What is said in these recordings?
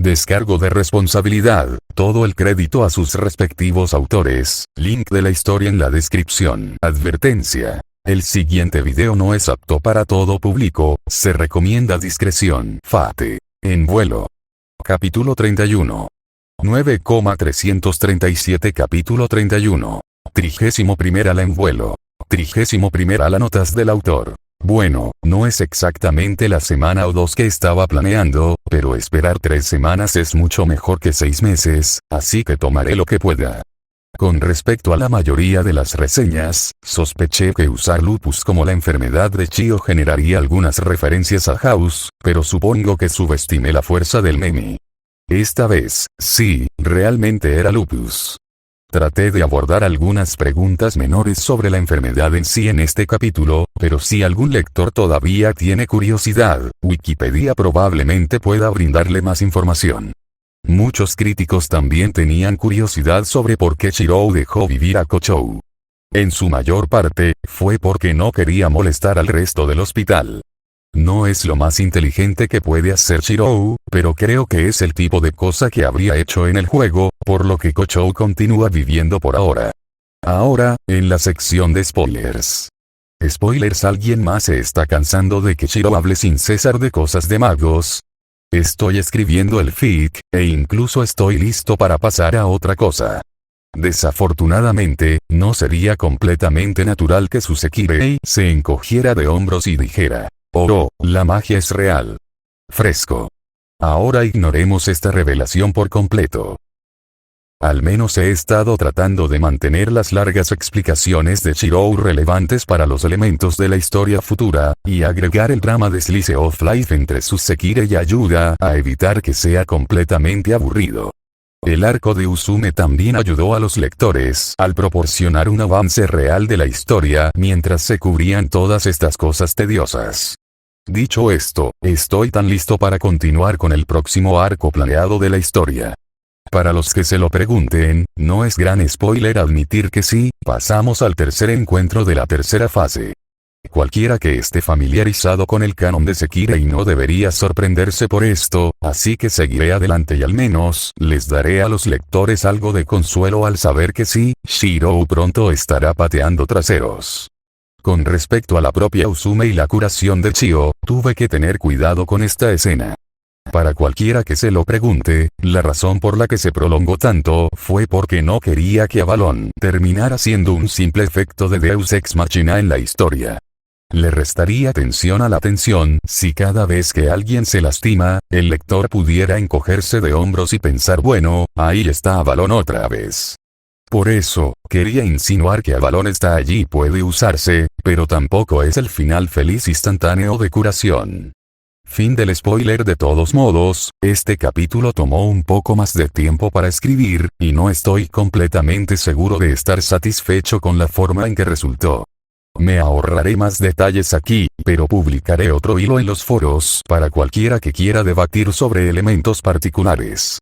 Descargo de responsabilidad, todo el crédito a sus respectivos autores, link de la historia en la descripción. Advertencia. El siguiente video no es apto para todo público, se recomienda discreción. Fate. En vuelo. Capítulo 31. 9,337 Capítulo 31. 31 ala en vuelo. 31 ala notas del autor. Bueno, no es exactamente la semana o dos que estaba planeando, pero esperar 3 semanas es mucho mejor que 6 meses, así que tomaré lo que pueda. Con respecto a la mayoría de las reseñas, sospeché que usar lupus como la enfermedad de Chio generaría algunas referencias a House, pero supongo que subestimé la fuerza del meme. Esta vez, sí, realmente era lupus. Traté de abordar algunas preguntas menores sobre la enfermedad en sí en este capítulo, pero si algún lector todavía tiene curiosidad, Wikipedia probablemente pueda brindarle más información. Muchos críticos también tenían curiosidad sobre por qué Shirou dejó vivir a Kochou. En su mayor parte, fue porque no quería molestar al resto del hospital. No es lo más inteligente que puede hacer Shirou, pero creo que es el tipo de cosa que habría hecho en el juego, por lo que Kochou continúa viviendo por ahora. Ahora, en la sección de spoilers. Spoilers, ¿alguien más se está cansando de que Shirou hable sin cesar de cosas de magos? Estoy escribiendo el fic, e incluso estoy listo para pasar a otra cosa. Desafortunadamente, no sería completamente natural que Susekirei se encogiera de hombros y dijera: "Oh, la magia es real". Fresco. Ahora ignoremos esta revelación por completo. Al menos he estado tratando de mantener las largas explicaciones de Shirou relevantes para los elementos de la historia futura, y agregar el drama de Slice of Life entre Susekirei ayuda a evitar que sea completamente aburrido. El arco de Usume también ayudó a los lectores al proporcionar un avance real de la historia mientras se cubrían todas estas cosas tediosas. Dicho esto, estoy tan listo para continuar con el próximo arco planeado de la historia. Para los que se lo pregunten, no es gran spoiler admitir que sí, pasamos al tercer encuentro de la tercera fase. Cualquiera que esté familiarizado con el canon de Sekirei no debería sorprenderse por esto, así que seguiré adelante y al menos les daré a los lectores algo de consuelo al saber que sí, Shirou pronto estará pateando traseros. Con respecto a la propia Usume y la curación de Chio, tuve que tener cuidado con esta escena. Para cualquiera que se lo pregunte, la razón por la que se prolongó tanto fue porque no quería que Avalon terminara siendo un simple efecto de Deus Ex Machina en la historia. Le restaría tensión a la tensión si cada vez que alguien se lastima, el lector pudiera encogerse de hombros y pensar: bueno, ahí está Avalon otra vez. Por eso, quería insinuar que Avalon está allí y puede usarse, pero tampoco es el final feliz instantáneo de curación. Fin del spoiler. De todos modos, este capítulo tomó un poco más de tiempo para escribir, y no estoy completamente seguro de estar satisfecho con la forma en que resultó. Me ahorraré más detalles aquí, pero publicaré otro hilo en los foros para cualquiera que quiera debatir sobre elementos particulares.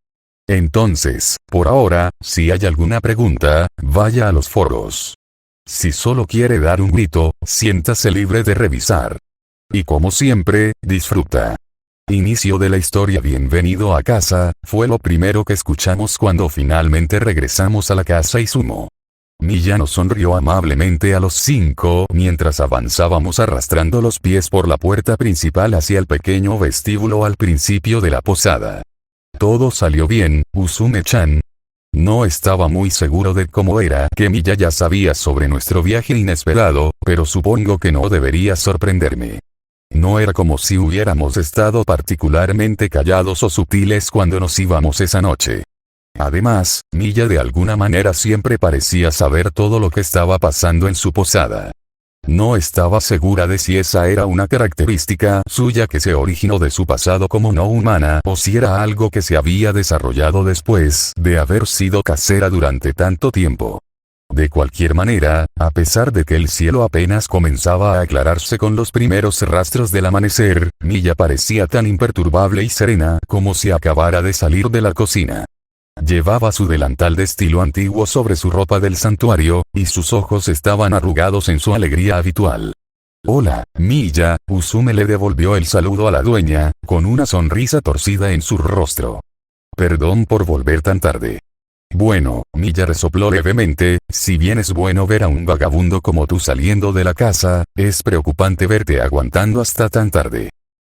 Entonces, por ahora, si hay alguna pregunta, vaya a los foros. Si solo quiere dar un grito, siéntase libre de revisar. Y como siempre, disfruta. Inicio de la historia. Bienvenido a casa, fue lo primero que escuchamos cuando finalmente regresamos a la casa Izumo. Miya nos sonrió amablemente a los 5 mientras avanzábamos arrastrando los pies por la puerta principal hacia el pequeño vestíbulo al principio de la posada. Todo salió bien, Usume-chan. No estaba muy seguro de cómo era que Miya ya sabía sobre nuestro viaje inesperado, pero supongo que no debería sorprenderme. No era como si hubiéramos estado particularmente callados o sutiles cuando nos íbamos esa noche. Además, Miya de alguna manera siempre parecía saber todo lo que estaba pasando en su posada. No estaba segura de si esa era una característica suya que se originó de su pasado como no humana o si era algo que se había desarrollado después de haber sido casera durante tanto tiempo. De cualquier manera, a pesar de que el cielo apenas comenzaba a aclararse con los primeros rastros del amanecer, Miya parecía tan imperturbable y serena como si acabara de salir de la cocina. Llevaba su delantal de estilo antiguo sobre su ropa del santuario, y sus ojos estaban arrugados en su alegría habitual. «Hola, Miya», Usume le devolvió el saludo a la dueña, con una sonrisa torcida en su rostro. Perdón por volver tan tarde. Bueno, Miya resopló levemente, si bien es bueno ver a un vagabundo como tú saliendo de la casa, es preocupante verte aguantando hasta tan tarde.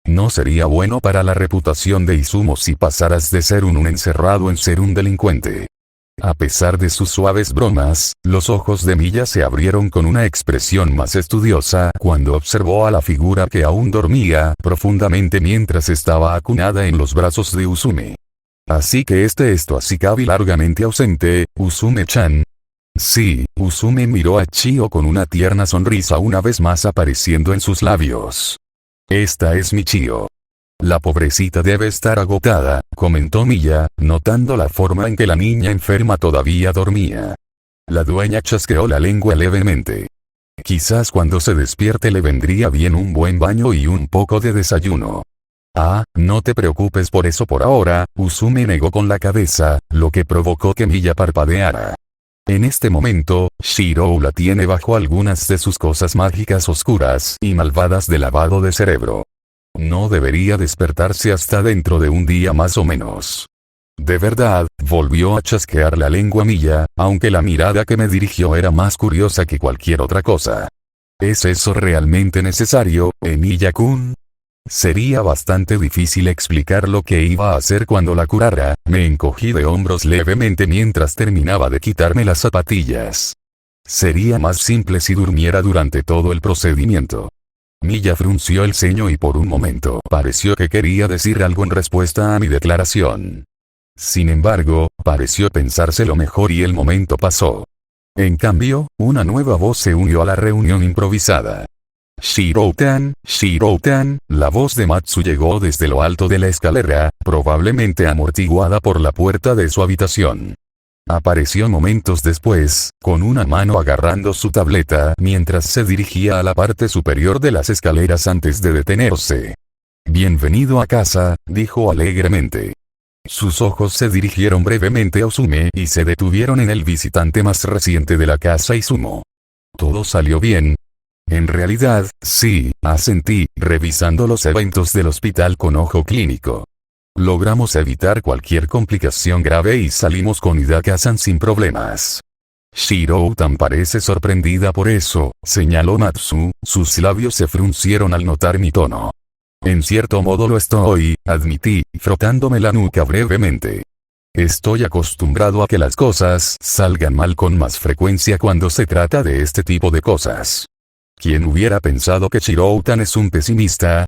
No sería bueno para la reputación de Izumo si pasaras de ser un encerrado en ser un delincuente. A pesar de sus suaves bromas, los ojos de Miya se abrieron con una expresión más estudiosa cuando observó a la figura que aún dormía profundamente mientras estaba acunada en los brazos de Usume. Así que esto así cabe largamente ausente, Usume-chan. Sí, Usume miró a Chio con una tierna sonrisa una vez más apareciendo en sus labios. Esta es mi Chio. La pobrecita debe estar agotada, comentó Miya, notando la forma en que la niña enferma todavía dormía. La dueña chasqueó la lengua levemente. Quizás cuando se despierte le vendría bien un buen baño y un poco de desayuno. Ah, no te preocupes por eso por ahora, Usume negó con la cabeza, lo que provocó que Miya parpadeara. En este momento, Shirou la tiene bajo algunas de sus cosas mágicas oscuras y malvadas de lavado de cerebro. No debería despertarse hasta dentro de un día más o menos. De verdad, volvió a chasquear la lengua Miya, aunque la mirada que me dirigió era más curiosa que cualquier otra cosa. ¿Es eso realmente necesario, Miya-kun? Sería bastante difícil explicar lo que iba a hacer cuando la curara, me encogí de hombros levemente mientras terminaba de quitarme las zapatillas. Sería más simple si durmiera durante todo el procedimiento. Miya frunció el ceño y por un momento pareció que quería decir algo en respuesta a mi declaración. Sin embargo, pareció pensárselo mejor y el momento pasó. En cambio, una nueva voz se unió a la reunión improvisada. Shirou-tan, Shirou-tan, la voz de Matsu llegó desde lo alto de la escalera, probablemente amortiguada por la puerta de su habitación. Apareció momentos después, con una mano agarrando su tableta mientras se dirigía a la parte superior de las escaleras antes de detenerse. Bienvenido a casa, dijo alegremente. Sus ojos se dirigieron brevemente a Usume y se detuvieron en el visitante más reciente de la casa Izumo. ¿Todo salió bien? En realidad, sí, asentí, revisando los eventos del hospital con ojo clínico. Logramos evitar cualquier complicación grave y salimos con Hidaka-san sin problemas. Shirou-tan parece sorprendida por eso, señaló Matsu, sus labios se fruncieron al notar mi tono. En cierto modo lo estoy, admití, frotándome la nuca brevemente. Estoy acostumbrado a que las cosas salgan mal con más frecuencia cuando se trata de este tipo de cosas. ¿Quién hubiera pensado que Shirou-tan es un pesimista?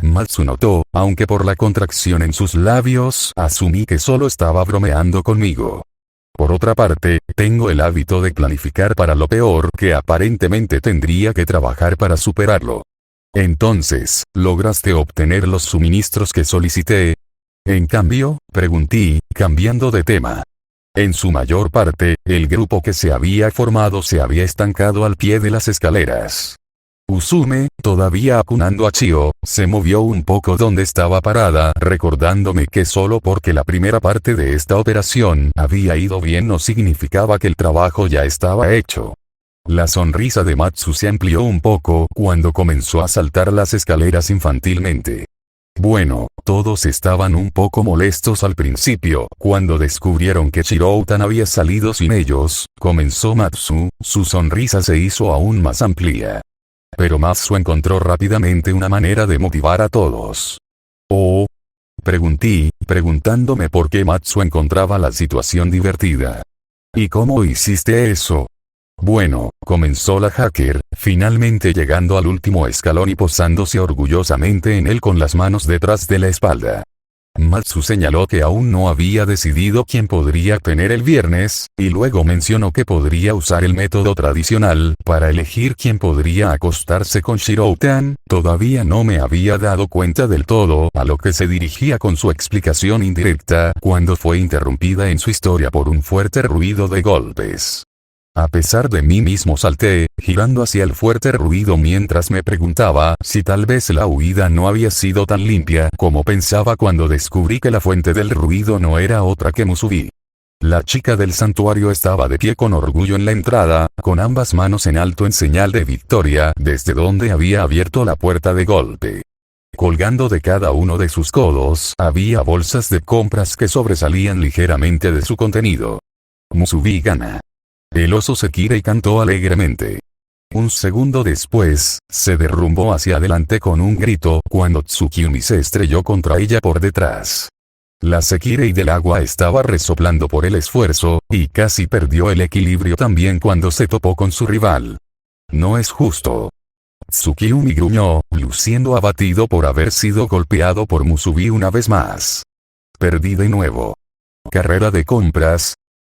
Matsu notó, aunque por la contracción en sus labios asumí que solo estaba bromeando conmigo. Por otra parte, tengo el hábito de planificar para lo peor que aparentemente tendría que trabajar para superarlo. Entonces, ¿lograste obtener los suministros que solicité? En cambio, pregunté, cambiando de tema. En su mayor parte, el grupo que se había formado se había estancado al pie de las escaleras. Usume, todavía acunando a Chio, se movió un poco donde estaba parada, recordándome que solo porque la primera parte de esta operación había ido bien no significaba que el trabajo ya estaba hecho. La sonrisa de Matsu se amplió un poco cuando comenzó a saltar las escaleras infantilmente. Bueno, todos estaban un poco molestos al principio, cuando descubrieron que Shirou-tan había salido sin ellos, comenzó Matsu, su sonrisa se hizo aún más amplia. Pero Matsu encontró rápidamente una manera de motivar a todos. ¿Oh? Pregunté, preguntándome por qué Matsu encontraba la situación divertida. ¿Y cómo hiciste eso? Bueno, comenzó la hacker, finalmente llegando al último escalón y posándose orgullosamente en él con las manos detrás de la espalda. Matsu señaló que aún no había decidido quién podría tener el viernes, y luego mencionó que podría usar el método tradicional para elegir quién podría acostarse con Shirou-tan. Todavía no me había dado cuenta del todo a lo que se dirigía con su explicación indirecta cuando fue interrumpida en su historia por un fuerte ruido de golpes. A pesar de mí mismo salté, girando hacia el fuerte ruido mientras me preguntaba si tal vez la huida no había sido tan limpia como pensaba cuando descubrí que la fuente del ruido no era otra que Musubi. La chica del santuario estaba de pie con orgullo en la entrada, con ambas manos en alto en señal de victoria, desde donde había abierto la puerta de golpe. Colgando de cada uno de sus codos había bolsas de compras que sobresalían ligeramente de su contenido. Musubi gana. El oso Sekirei cantó alegremente. Un segundo después, se derrumbó hacia adelante con un grito cuando Tsukiyumi se estrelló contra ella por detrás. La Sekirei del agua estaba resoplando por el esfuerzo, y casi perdió el equilibrio también cuando se topó con su rival. No es justo. Tsukiyumi gruñó, luciendo abatido por haber sido golpeado por Musubi una vez más. Perdí de nuevo. ¿Carrera de compras?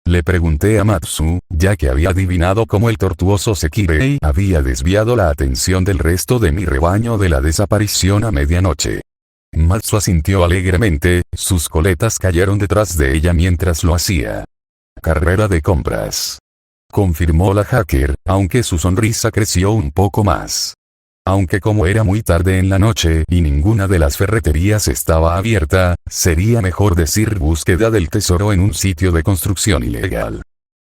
Le pregunté a Matsu, ya que había adivinado cómo el tortuoso Sekirei había desviado la atención del resto de mi rebaño de la desaparición a medianoche. Matsu asintió alegremente, sus coletas cayeron detrás de ella mientras lo hacía. Carrera de compras. Confirmó la hacker, aunque su sonrisa creció un poco más. Aunque como era muy tarde en la noche y ninguna de las ferreterías estaba abierta, sería mejor decir búsqueda del tesoro en un sitio de construcción ilegal.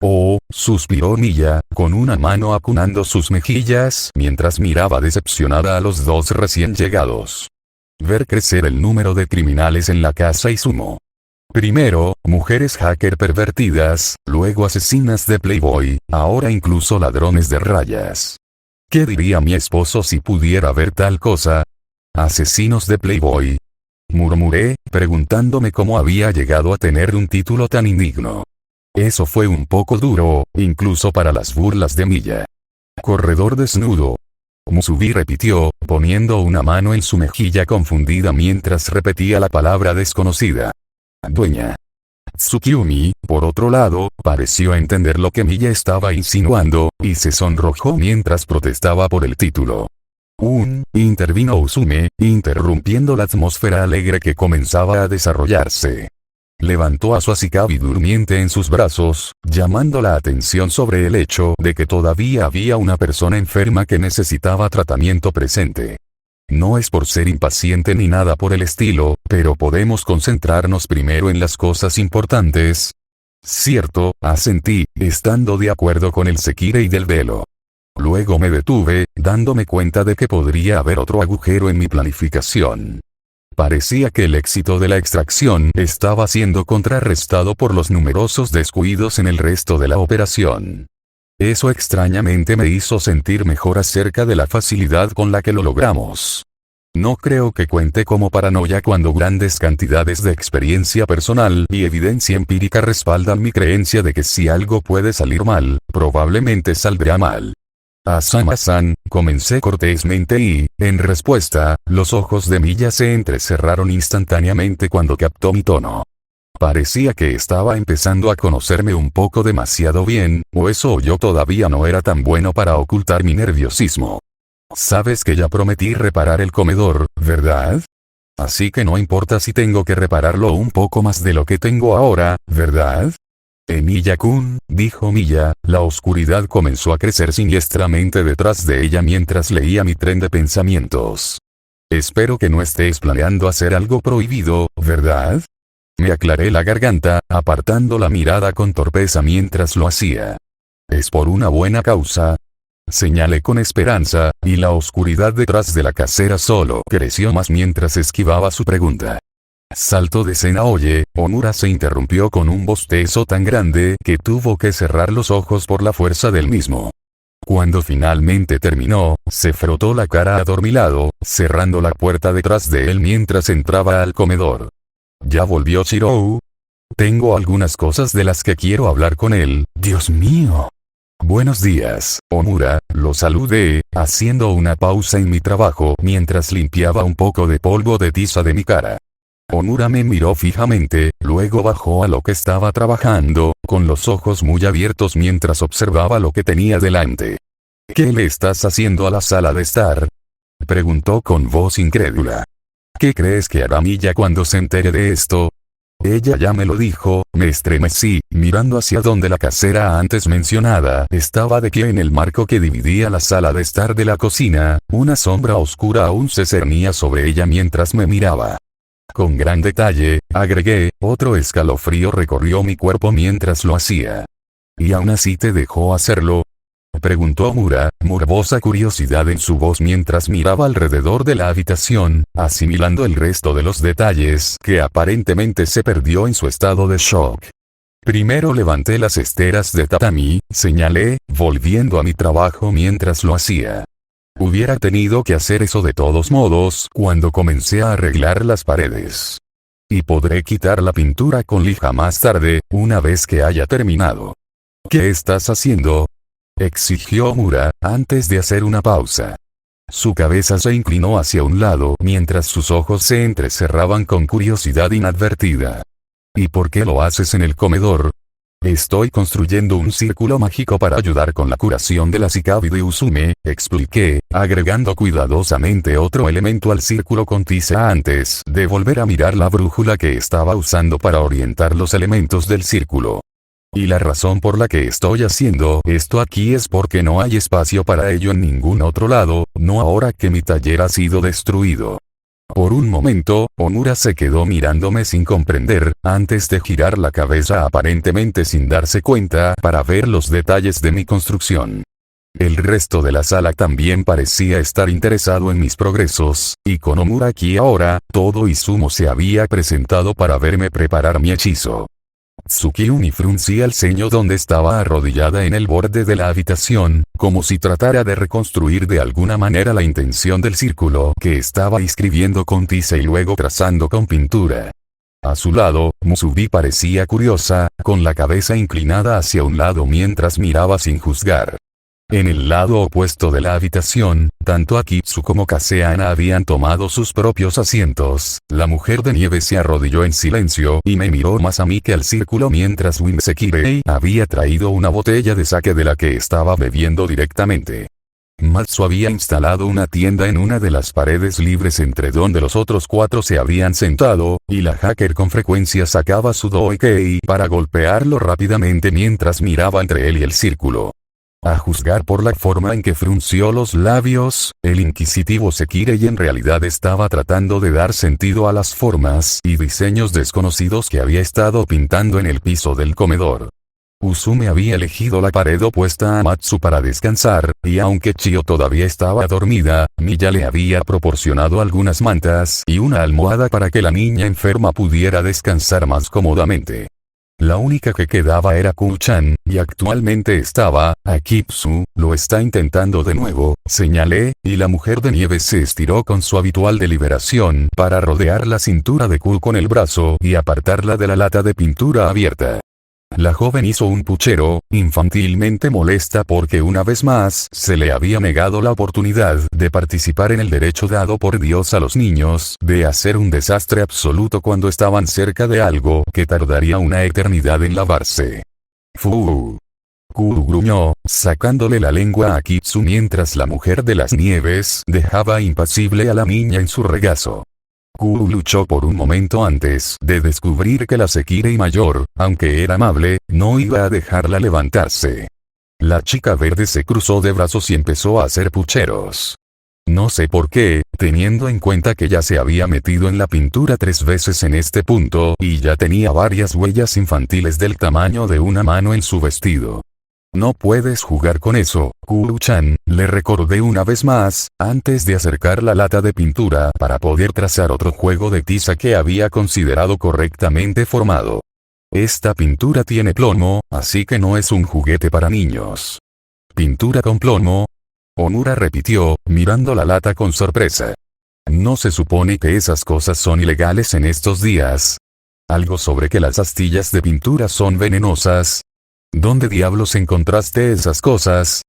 Oh, suspiró Milla, con una mano acunando sus mejillas mientras miraba decepcionada a los dos recién llegados. Ver crecer el número de criminales en la casa Izumo. Primero, mujeres hacker pervertidas, luego asesinas de Playboy, ahora incluso ladrones de rayas. ¿Qué diría mi esposo si pudiera ver tal cosa? ¿Asesinos de Playboy? Murmuré, preguntándome cómo había llegado a tener un título tan indigno. Eso fue un poco duro, incluso para las burlas de Milla. Corredor desnudo. Musubi repitió, poniendo una mano en su mejilla confundida mientras repetía la palabra desconocida. Dueña. Tsukiyumi, por otro lado, pareció entender lo que Milla estaba insinuando, y se sonrojó mientras protestaba por el título. Intervino Usume, interrumpiendo la atmósfera alegre que comenzaba a desarrollarse. Levantó a su Asikabi durmiente en sus brazos, llamando la atención sobre el hecho de que todavía había una persona enferma que necesitaba tratamiento presente. No es por ser impaciente ni nada por el estilo, pero podemos concentrarnos primero en las cosas importantes. Cierto, asentí, estando de acuerdo con el Sekirei del velo. Luego me detuve, dándome cuenta de que podría haber otro agujero en mi planificación. Parecía que el éxito de la extracción estaba siendo contrarrestado por los numerosos descuidos en el resto de la operación. Eso extrañamente me hizo sentir mejor acerca de la facilidad con la que lo logramos. No creo que cuente como paranoia cuando grandes cantidades de experiencia personal y evidencia empírica respaldan mi creencia de que si algo puede salir mal, probablemente saldrá mal. Asama-san, comencé cortésmente y, en respuesta, los ojos de Milla se entrecerraron instantáneamente cuando captó mi tono. Parecía que estaba empezando a conocerme un poco demasiado bien, o eso o yo todavía no era tan bueno para ocultar mi nerviosismo. Sabes que ya prometí reparar el comedor, ¿verdad? Así que no importa si tengo que repararlo un poco más de lo que tengo ahora, ¿verdad? Milla-kun, dijo Milla, la oscuridad comenzó a crecer siniestramente detrás de ella mientras leía mi tren de pensamientos. Espero que no estés planeando hacer algo prohibido, ¿verdad? Me aclaré la garganta, apartando la mirada con torpeza mientras lo hacía. ¿Es por una buena causa? Señalé con esperanza, y la oscuridad detrás de la casera solo creció más mientras esquivaba su pregunta. Salto de escena. Oye, Omura se interrumpió con un bostezo tan grande que tuvo que cerrar los ojos por la fuerza del mismo. Cuando finalmente terminó, se frotó la cara adormilado, cerrando la puerta detrás de él mientras entraba al comedor. ¿Ya volvió Shirou? Tengo algunas cosas de las que quiero hablar con él, Dios mío. Buenos días, Omura, lo saludé, haciendo una pausa en mi trabajo mientras limpiaba un poco de polvo de tiza de mi cara. Omura me miró fijamente, luego bajó a lo que estaba trabajando, con los ojos muy abiertos mientras observaba lo que tenía delante. ¿Qué le estás haciendo a la sala de estar? Preguntó con voz incrédula. ¿Qué crees que hará Milla cuando se entere de esto? Ella ya me lo dijo, me estremecí, mirando hacia donde la casera antes mencionada estaba de pie en el marco que dividía la sala de estar de la cocina, una sombra oscura aún se cernía sobre ella mientras me miraba. Con gran detalle, agregué, otro escalofrío recorrió mi cuerpo mientras lo hacía. ¿Y aún así te dejó hacerlo? Preguntó Omura, morbosa curiosidad en su voz mientras miraba alrededor de la habitación, asimilando el resto de los detalles que aparentemente se perdió en su estado de shock. Primero levanté las esteras de tatami, señalé, volviendo a mi trabajo mientras lo hacía. Hubiera tenido que hacer eso de todos modos cuando comencé a arreglar las paredes. Y podré quitar la pintura con lija más tarde, una vez que haya terminado. ¿Qué estás haciendo?, exigió Omura, antes de hacer una pausa. Su cabeza se inclinó hacia un lado mientras sus ojos se entrecerraban con curiosidad inadvertida. ¿Y por qué lo haces en el comedor? Estoy construyendo un círculo mágico para ayudar con la curación de la Shikabi de Usume, expliqué, agregando cuidadosamente otro elemento al círculo con tiza antes de volver a mirar la brújula que estaba usando para orientar los elementos del círculo. Y la razón por la que estoy haciendo esto aquí es porque no hay espacio para ello en ningún otro lado, no ahora que mi taller ha sido destruido. Por un momento, Omura se quedó mirándome sin comprender, antes de girar la cabeza aparentemente sin darse cuenta para ver los detalles de mi construcción. El resto de la sala también parecía estar interesado en mis progresos, y con Omura aquí ahora, todo Izumo se había presentado para verme preparar mi hechizo. Tsukiyumi fruncía el ceño donde estaba arrodillada en el borde de la habitación, como si tratara de reconstruir de alguna manera la intención del círculo que estaba escribiendo con tiza y luego trazando con pintura. A su lado, Musubi parecía curiosa, con la cabeza inclinada hacia un lado mientras miraba sin juzgar. En el lado opuesto de la habitación, tanto Akitsu como Kaseana habían tomado sus propios asientos. La mujer de nieve se arrodilló en silencio y me miró más a mí que al círculo mientras Winsekirei había traído una botella de sake de la que estaba bebiendo directamente. Matsu había instalado una tienda en una de las paredes libres entre donde los otros 4 se habían sentado, y la hacker con frecuencia sacaba su doikei para golpearlo rápidamente mientras miraba entre él y el círculo. A juzgar por la forma en que frunció los labios, el inquisitivo Sekirei en realidad estaba tratando de dar sentido a las formas y diseños desconocidos que había estado pintando en el piso del comedor. Usume había elegido la pared opuesta a Matsu para descansar, y aunque Chio todavía estaba dormida, Miya le había proporcionado algunas mantas y una almohada para que la niña enferma pudiera descansar más cómodamente. La única que quedaba era Ku-chan, y actualmente estaba, Akitsu, lo está intentando de nuevo, señalé, y la mujer de nieve se estiró con su habitual deliberación para rodear la cintura de Ku con el brazo y apartarla de la lata de pintura abierta. La joven hizo un puchero, infantilmente molesta porque una vez más se le había negado la oportunidad de participar en el derecho dado por Dios a los niños de hacer un desastre absoluto cuando estaban cerca de algo que tardaría una eternidad en lavarse. ¡Fu! Ku gruñó, sacándole la lengua a Akitsu mientras la mujer de las nieves dejaba impasible a la niña en su regazo. Ku luchó por un momento antes de descubrir que la Sekirei mayor, aunque era amable, no iba a dejarla levantarse. La chica verde se cruzó de brazos y empezó a hacer pucheros. No sé por qué, teniendo en cuenta que ya se había metido en la pintura 3 veces en este punto y ya tenía varias huellas infantiles del tamaño de una mano en su vestido. No puedes jugar con eso, Kuru-chan, le recordé una vez más, antes de acercar la lata de pintura para poder trazar otro juego de tiza que había considerado correctamente formado. Esta pintura tiene plomo, así que no es un juguete para niños. ¿Pintura con plomo? Omura repitió, mirando la lata con sorpresa. ¿No se supone que esas cosas son ilegales en estos días? ¿Algo sobre que las astillas de pintura son venenosas? ¿Dónde diablos encontraste esas cosas?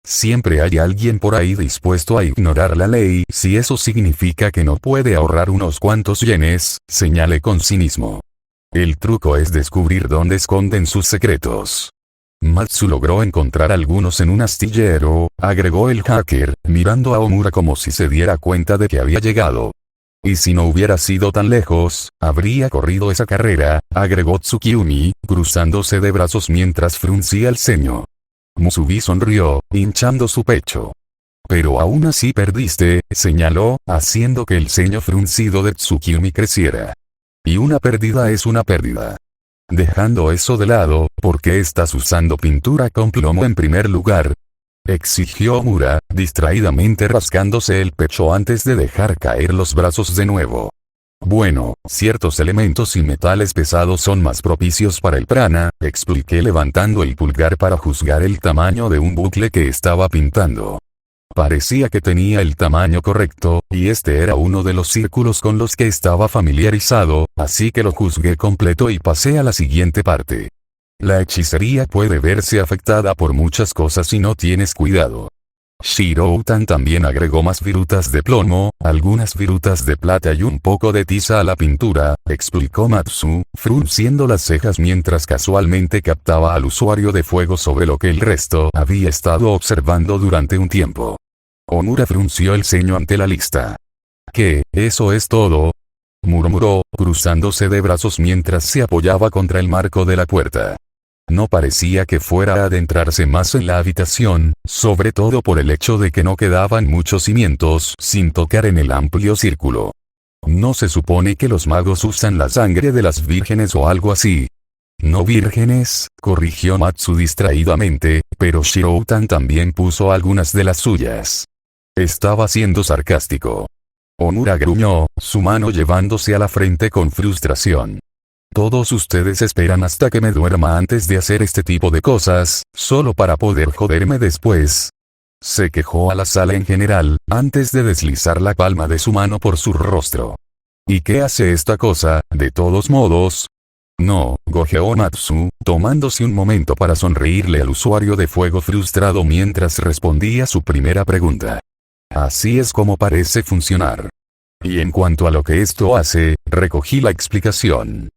Siempre hay alguien por ahí dispuesto a ignorar la ley si eso significa que no puede ahorrar unos cuantos yenes, señalé con cinismo. El truco es descubrir dónde esconden sus secretos. Matsu logró encontrar algunos en un astillero, agregó el hacker, mirando a Omura como si se diera cuenta de que había llegado. Y si no hubiera sido tan lejos, habría corrido esa carrera, agregó Tsukiyumi, cruzándose de brazos mientras fruncía el ceño. Musubi sonrió, hinchando su pecho. Pero aún así perdiste, señaló, haciendo que el ceño fruncido de Tsukiyumi creciera. Y una pérdida es una pérdida. Dejando eso de lado, ¿por qué estás usando pintura con plomo en primer lugar? exigió Omura, distraídamente rascándose el pecho antes de dejar caer los brazos de nuevo. Bueno, ciertos elementos y metales pesados son más propicios para el prana, expliqué levantando el pulgar para juzgar el tamaño de un bucle que estaba pintando. Parecía que tenía el tamaño correcto, y este era uno de los círculos con los que estaba familiarizado, así que lo juzgué completo y pasé a la siguiente parte. La hechicería puede verse afectada por muchas cosas si no tienes cuidado. Shiro-utan también agregó más virutas de plomo, algunas virutas de plata y un poco de tiza a la pintura, explicó Matsu, frunciendo las cejas mientras casualmente captaba al usuario de fuego sobre lo que el resto había estado observando durante un tiempo. Omura frunció el ceño ante la lista. ¿Qué, eso es todo?, murmuró, cruzándose de brazos mientras se apoyaba contra el marco de la puerta. No parecía que fuera a adentrarse más en la habitación, sobre todo por el hecho de que no quedaban muchos cimientos sin tocar en el amplio círculo. ¿No se supone que los magos usan la sangre de las vírgenes o algo así? No vírgenes, corrigió Matsu distraídamente, pero Shiro-utan también puso algunas de las suyas. Estaba siendo sarcástico. Omura gruñó, su mano llevándose a la frente con frustración. Todos ustedes esperan hasta que me duerma antes de hacer este tipo de cosas, solo para poder joderme después. Se quejó a la sala en general, antes de deslizar la palma de su mano por su rostro. ¿Y qué hace esta cosa, de todos modos? No, gojeó Matsu, tomándose un momento para sonreírle al usuario de fuego frustrado mientras respondía su primera pregunta. Así es como parece funcionar. Y en cuanto a lo que esto hace, recogí la explicación.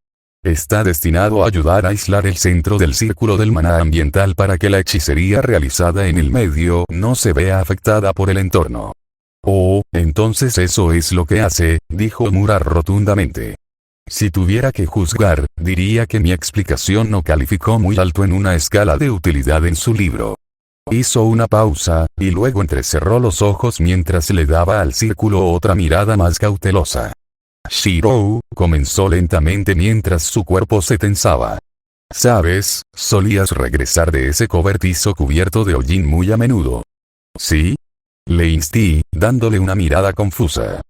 Está destinado a ayudar a aislar el centro del círculo del maná ambiental para que la hechicería realizada en el medio no se vea afectada por el entorno. Oh, entonces eso es lo que hace, dijo Omura rotundamente. Si tuviera que juzgar, diría que mi explicación no calificó muy alto en una escala de utilidad en su libro. Hizo una pausa, y luego entrecerró los ojos mientras le daba al círculo otra mirada más cautelosa. Shiro, comenzó lentamente mientras su cuerpo se tensaba. ¿Sabes? Solías regresar de ese cobertizo cubierto de hollín muy a menudo. ¿Sí? Le insistí, dándole una mirada confusa.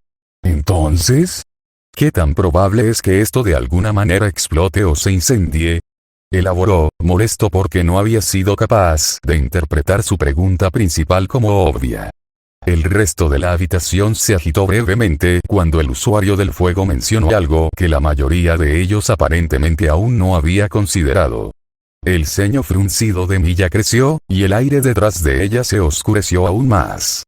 ¿Entonces? ¿Qué tan probable es que esto de alguna manera explote o se incendie? Elaboró, molesto porque no había sido capaz de interpretar su pregunta principal como obvia. El resto de la habitación se agitó brevemente cuando el usuario del fuego mencionó algo que la mayoría de ellos aparentemente aún no había considerado. El ceño fruncido de Miya creció, y el aire detrás de ella se oscureció aún más.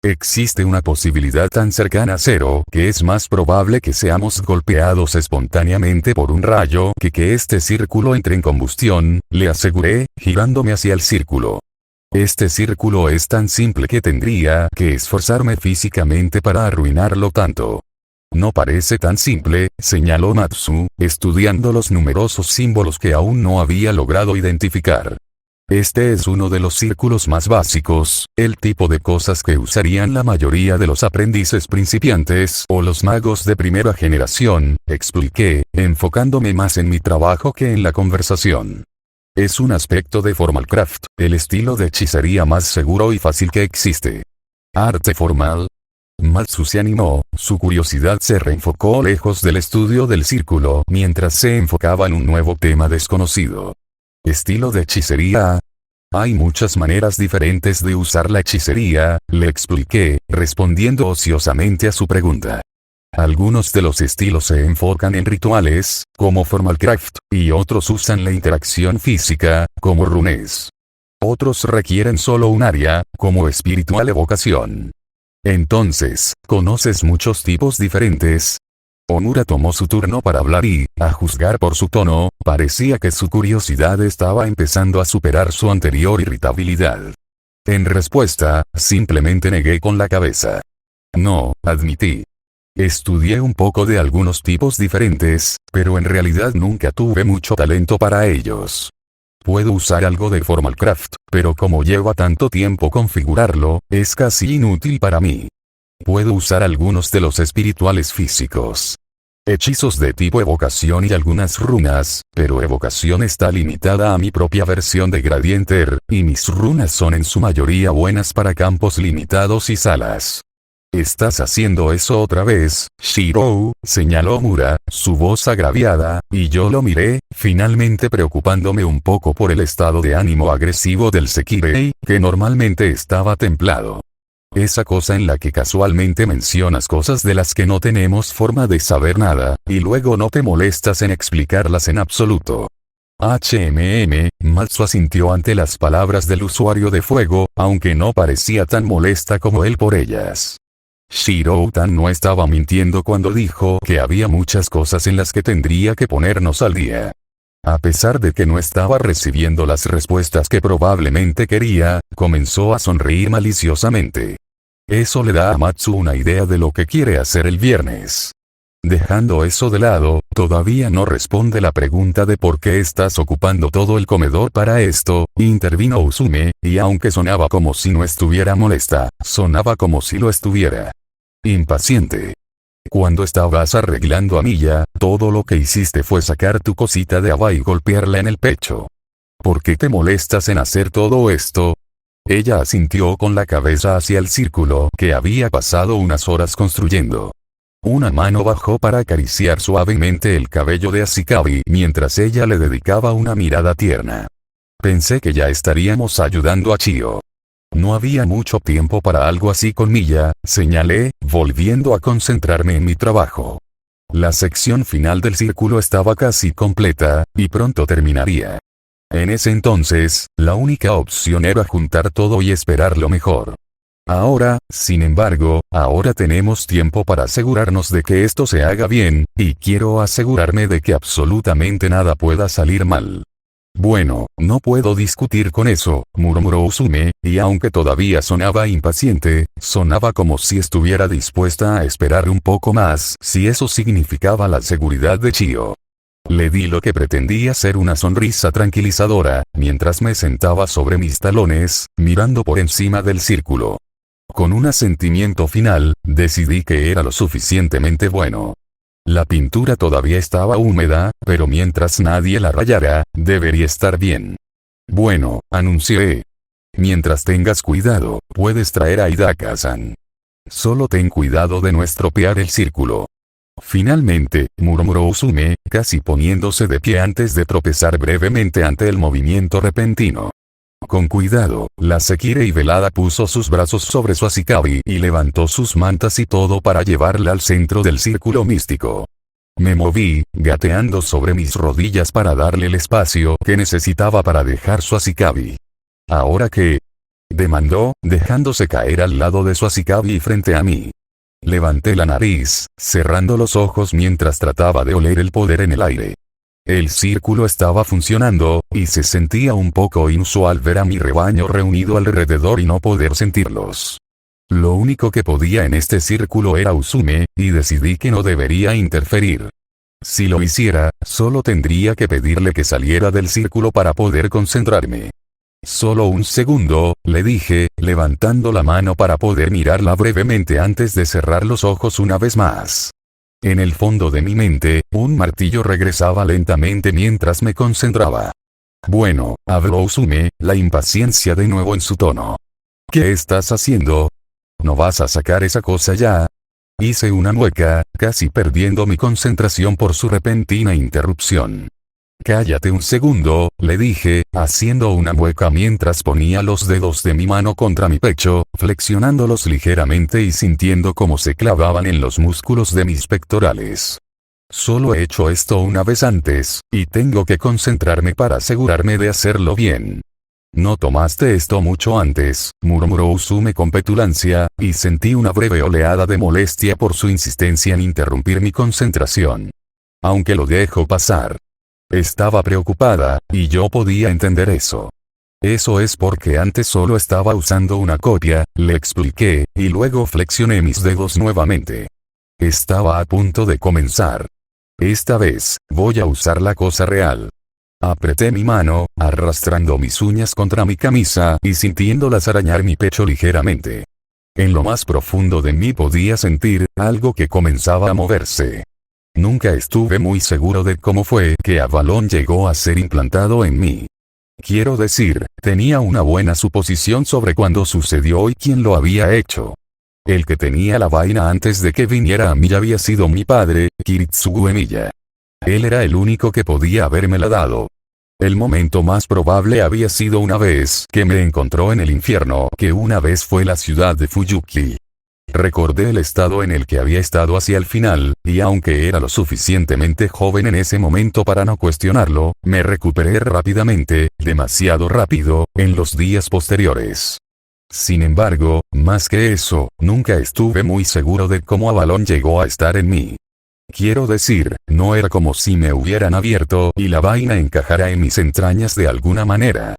Existe una posibilidad tan cercana a cero que es más probable que seamos golpeados espontáneamente por un rayo que este círculo entre en combustión, le aseguré, girándome hacia el círculo. Este círculo es tan simple que tendría que esforzarme físicamente para arruinarlo tanto. No parece tan simple, señaló Matsu, estudiando los numerosos símbolos que aún no había logrado identificar. Este es uno de los círculos más básicos, el tipo de cosas que usarían la mayoría de los aprendices principiantes o los magos de primera generación, expliqué, enfocándome más en mi trabajo que en la conversación. Es un aspecto de Formalcraft, el estilo de hechicería más seguro y fácil que existe. ¿Arte formal? Matsu se animó, su curiosidad se reenfocó lejos del estudio del círculo mientras se enfocaba en un nuevo tema desconocido. ¿Estilo de hechicería? Hay muchas maneras diferentes de usar la hechicería, le expliqué, respondiendo ociosamente a su pregunta. Algunos de los estilos se enfocan en rituales, como Formalcraft, y otros usan la interacción física, como runes. Otros requieren solo un área, como espiritual evocación. Entonces, ¿conoces muchos tipos diferentes? Omura tomó su turno para hablar y, a juzgar por su tono, parecía que su curiosidad estaba empezando a superar su anterior irritabilidad. En respuesta, simplemente negué con la cabeza. No, admití. Estudié un poco de algunos tipos diferentes, pero en realidad nunca tuve mucho talento para ellos. Puedo usar algo de Formalcraft, pero como lleva tanto tiempo configurarlo, es casi inútil para mí. Puedo usar algunos de los espirituales físicos. Hechizos de tipo evocación y algunas runas, pero evocación está limitada a mi propia versión de Gradienter, y mis runas son en su mayoría buenas para campos limitados y salas. «¿Estás haciendo eso otra vez, Shirou?», señaló Mura, su voz agraviada, y yo lo miré, finalmente preocupándome un poco por el estado de ánimo agresivo del Sekirei, que normalmente estaba templado. Esa cosa en la que casualmente mencionas cosas de las que no tenemos forma de saber nada, y luego no te molestas en explicarlas en absoluto. Matsu asintió ante las palabras del usuario de fuego, aunque no parecía tan molesta como él por ellas. Shirou-tan no estaba mintiendo cuando dijo que había muchas cosas en las que tendría que ponernos al día. A pesar de que no estaba recibiendo las respuestas que probablemente quería, comenzó a sonreír maliciosamente. Eso le da a Matsu una idea de lo que quiere hacer el viernes. Dejando eso de lado, todavía no responde la pregunta de por qué estás ocupando todo el comedor para esto, intervino Usume, y aunque sonaba como si no estuviera molesta, sonaba como si lo estuviera. Impaciente. Cuando estabas arreglando a Miya, todo lo que hiciste fue sacar tu cosita de Aba y golpearla en el pecho. ¿Por qué te molestas en hacer todo esto? Ella asintió con la cabeza hacia el círculo que había pasado unas horas construyendo. Una mano bajó para acariciar suavemente el cabello de Ashikabi mientras ella le dedicaba una mirada tierna. Pensé que ya estaríamos ayudando a Chio. No había mucho tiempo para algo así con Miya, señalé, volviendo a concentrarme en mi trabajo. La sección final del círculo estaba casi completa, y pronto terminaría. En ese entonces, la única opción era juntar todo y esperar lo mejor. Ahora, sin embargo, ahora tenemos tiempo para asegurarnos de que esto se haga bien, y quiero asegurarme de que absolutamente nada pueda salir mal. Bueno, no puedo discutir con eso, murmuró Usume, y aunque todavía sonaba impaciente, sonaba como si estuviera dispuesta a esperar un poco más si eso significaba la seguridad de Chio. Le di lo que pretendía ser una sonrisa tranquilizadora, mientras me sentaba sobre mis talones, mirando por encima del círculo. Con un asentimiento final, decidí que era lo suficientemente bueno. La pintura todavía estaba húmeda, pero mientras nadie la rayara, debería estar bien. Bueno, anuncié. Mientras tengas cuidado, puedes traer a Hidaka-san. Solo ten cuidado de no estropear el círculo. Finalmente, murmuró Usume, casi poniéndose de pie antes de tropezar brevemente ante el movimiento repentino. Con cuidado, la Sekirei velada puso sus brazos sobre su Ashikabi y levantó sus mantas y todo para llevarla al centro del círculo místico. Me moví, gateando sobre mis rodillas para darle el espacio que necesitaba para dejar su Ashikabi. ¿Ahora qué?, demandó, dejándose caer al lado de su Ashikabi y frente a mí. Levanté la nariz, cerrando los ojos mientras trataba de oler el poder en el aire. El círculo estaba funcionando, y se sentía un poco inusual ver a mi rebaño reunido alrededor y no poder sentirlos. Lo único que podía en este círculo era Usume, y decidí que no debería interferir. Si lo hiciera, solo tendría que pedirle que saliera del círculo para poder concentrarme. Solo un segundo, le dije, levantando la mano para poder mirarla brevemente antes de cerrar los ojos una vez más. En el fondo de mi mente, un martillo regresaba lentamente mientras me concentraba. Bueno, habló Usume, la impaciencia de nuevo en su tono. ¿Qué estás haciendo? ¿No vas a sacar esa cosa ya? Hice una mueca, casi perdiendo mi concentración por su repentina interrupción. Cállate un segundo, le dije, haciendo una mueca mientras ponía los dedos de mi mano contra mi pecho, flexionándolos ligeramente y sintiendo cómo se clavaban en los músculos de mis pectorales. Solo he hecho esto una vez antes, y tengo que concentrarme para asegurarme de hacerlo bien. No tomaste esto mucho antes, murmuró Usume con petulancia, y sentí una breve oleada de molestia por su insistencia en interrumpir mi concentración. Aunque lo dejo pasar. Estaba preocupada, y yo podía entender eso. Eso es porque antes solo estaba usando una copia, le expliqué, y luego flexioné mis dedos nuevamente. Estaba a punto de comenzar. Esta vez, voy a usar la cosa real. Apreté mi mano, arrastrando mis uñas contra mi camisa y sintiéndolas arañar mi pecho ligeramente. En lo más profundo de mí podía sentir algo que comenzaba a moverse. nunca estuve muy seguro de cómo fue que Avalon llegó a ser implantado en mí. Quiero decir, tenía una buena suposición sobre cuándo sucedió y quién lo había hecho. El que tenía la vaina antes de que viniera a mí había sido mi padre, Kiritsugu Emiya. Él era el único que podía habérmela dado. El momento más probable había sido una vez que me encontró en el infierno, que una vez fue la ciudad de Fuyuki. Recordé el estado en el que había estado hacia el final, y aunque era lo suficientemente joven en ese momento para no cuestionarlo, me recuperé rápidamente, demasiado rápido, en los días posteriores. Sin embargo, más que eso, nunca estuve muy seguro de cómo Avalon llegó a estar en mí. Quiero decir, no era como si me hubieran abierto y la vaina encajara en mis entrañas de alguna manera.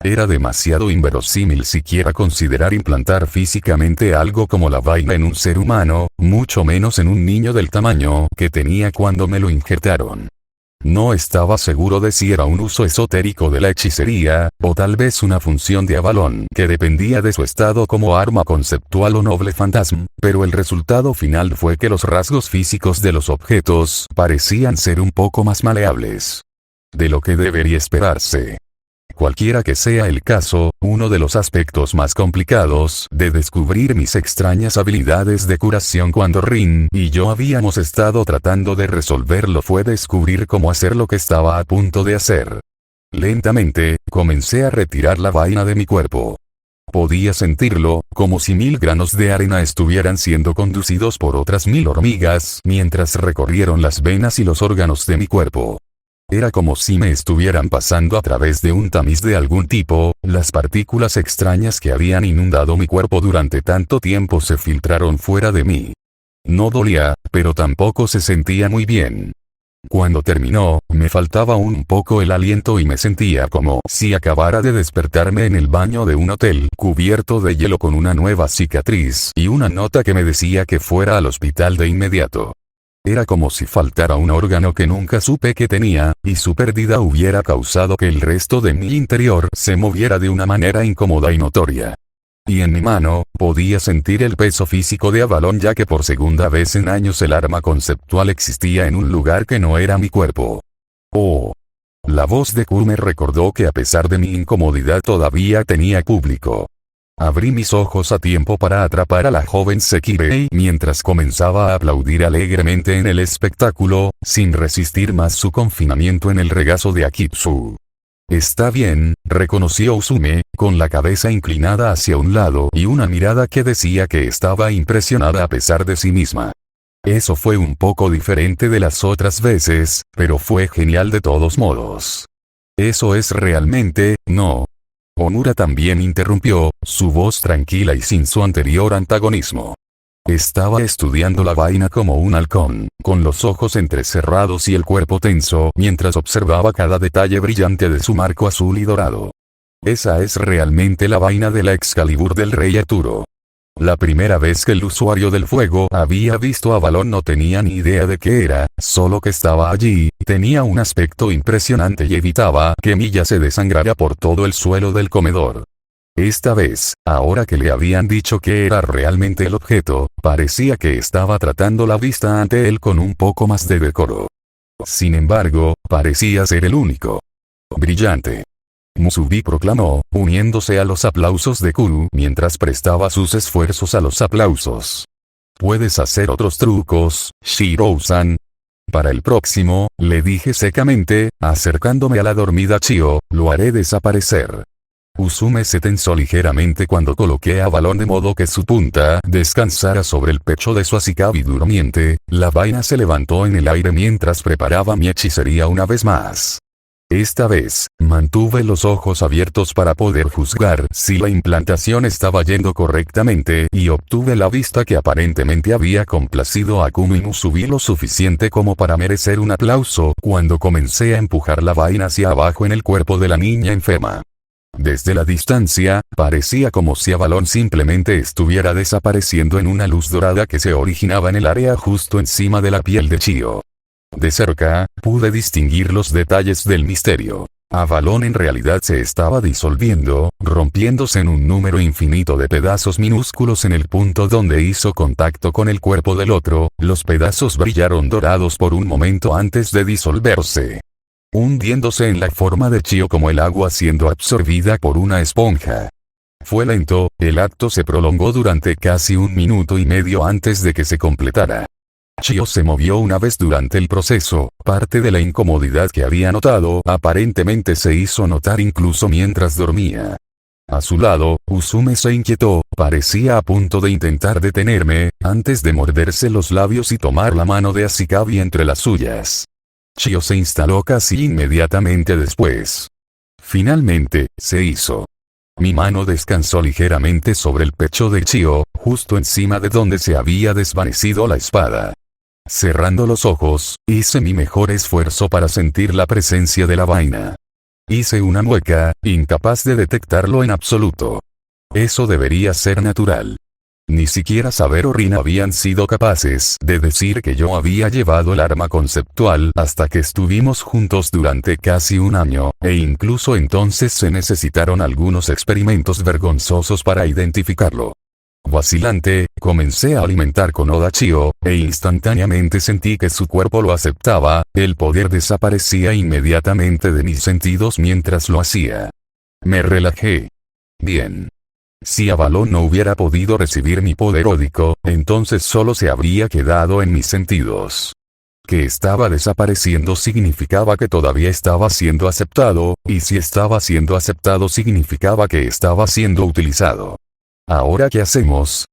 Era demasiado inverosímil siquiera considerar implantar físicamente algo como la vaina en un ser humano, mucho menos en un niño del tamaño que tenía cuando me lo injertaron. No estaba seguro de si era un uso esotérico de la hechicería, o tal vez una función de Avalon que dependía de su estado como arma conceptual o noble fantasma, pero el resultado final fue que los rasgos físicos de los objetos parecían ser un poco más maleables de lo que debería esperarse. Cualquiera que sea el caso, uno de los aspectos más complicados de descubrir mis extrañas habilidades de curación cuando Rin y yo habíamos estado tratando de resolverlo fue descubrir cómo hacer lo que estaba a punto de hacer. Lentamente, comencé a retirar la vaina de mi cuerpo. Podía sentirlo, como si 1000 granos de arena estuvieran siendo conducidos por otras 1000 hormigas mientras recorrieron las venas y los órganos de mi cuerpo. Era como si me estuvieran pasando a través de un tamiz de algún tipo, las partículas extrañas que habían inundado mi cuerpo durante tanto tiempo se filtraron fuera de mí. No dolía, pero tampoco se sentía muy bien. Cuando terminó, me faltaba un poco el aliento y me sentía como si acabara de despertarme en el baño de un hotel cubierto de hielo con una nueva cicatriz y una nota que me decía que fuera al hospital de inmediato. Era como si faltara un órgano que nunca supe que tenía, y su pérdida hubiera causado que el resto de mi interior se moviera de una manera incómoda y notoria. Y en mi mano, podía sentir el peso físico de Avalon ya que por segunda vez en años el arma conceptual existía en un lugar que no era mi cuerpo. Oh. La voz de Q me recordó que a pesar de mi incomodidad todavía tenía público. Abrí mis ojos a tiempo para atrapar a la joven Sekirei mientras comenzaba a aplaudir alegremente en el espectáculo, sin resistir más su confinamiento en el regazo de Akitsu. Está bien, reconoció Usume, con la cabeza inclinada hacia un lado y una mirada que decía que estaba impresionada a pesar de sí misma. Eso fue un poco diferente de las otras veces, pero fue genial de todos modos. Eso es realmente, no. Omura también interrumpió, su voz tranquila y sin su anterior antagonismo. Estaba estudiando la vaina como un halcón, con los ojos entrecerrados y el cuerpo tenso mientras observaba cada detalle brillante de su marco azul y dorado. Esa es realmente la vaina de la Excalibur del rey Arturo. La primera vez que el usuario del fuego había visto a Avalon no tenía ni idea de qué era, solo que estaba allí, tenía un aspecto impresionante y evitaba que Milla se desangrara por todo el suelo del comedor. Esta vez, ahora que le habían dicho que era realmente el objeto, parecía que estaba tratando la vista ante él con un poco más de decoro. Sin embargo, parecía ser el único. Brillante. Musubi proclamó, uniéndose a los aplausos de Kuru mientras prestaba sus esfuerzos a los aplausos. ¿Puedes hacer otros trucos, Shirou-san? Para el próximo, le dije secamente, acercándome a la dormida Chio, lo haré desaparecer. Usume se tensó ligeramente cuando coloqué a Avalon de modo que su punta descansara sobre el pecho de su Asikabi durmiente. La vaina se levantó en el aire mientras preparaba mi hechicería una vez más. Esta vez, mantuve los ojos abiertos para poder juzgar si la implantación estaba yendo correctamente y obtuve la vista que aparentemente había complacido a Kumi Musubi lo suficiente como para merecer un aplauso cuando comencé a empujar la vaina hacia abajo en el cuerpo de la niña enferma. Desde la distancia, parecía como si Avalon simplemente estuviera desapareciendo en una luz dorada que se originaba en el área justo encima de la piel de Chio. De cerca, pude distinguir los detalles del misterio. Avalon en realidad se estaba disolviendo, rompiéndose en un número infinito de pedazos minúsculos en el punto donde hizo contacto con el cuerpo del otro. Los pedazos brillaron dorados por un momento antes de disolverse, hundiéndose en la forma de Chio como el agua siendo absorbida por una esponja. Fue lento, el acto se prolongó durante casi 1 minuto y medio antes de que se completara. Chio se movió una vez durante el proceso, parte de la incomodidad que había notado aparentemente se hizo notar incluso mientras dormía. A su lado, Usume se inquietó, parecía a punto de intentar detenerme, antes de morderse los labios y tomar la mano de Ashikabi entre las suyas. Chio se instaló casi inmediatamente después. Finalmente, se hizo. Mi mano descansó ligeramente sobre el pecho de Chio, justo encima de donde se había desvanecido la espada. Cerrando los ojos, hice mi mejor esfuerzo para sentir la presencia de la vaina. Hice una mueca, incapaz de detectarlo en absoluto. Eso debería ser natural. Ni siquiera Saber o Rin habían sido capaces de decir que yo había llevado el arma conceptual hasta que estuvimos juntos durante casi 1 año, e incluso entonces se necesitaron algunos experimentos vergonzosos para identificarlo. Vacilante, comencé a alimentar con Oda Chio, e instantáneamente sentí que su cuerpo lo aceptaba, el poder desaparecía inmediatamente de mis sentidos mientras lo hacía. Me relajé. Bien. Si Avalon no hubiera podido recibir mi poder ódico, entonces solo se habría quedado en mis sentidos. Que estaba desapareciendo significaba que todavía estaba siendo aceptado, y si estaba siendo aceptado significaba que estaba siendo utilizado. ¿Ahora qué hacemos?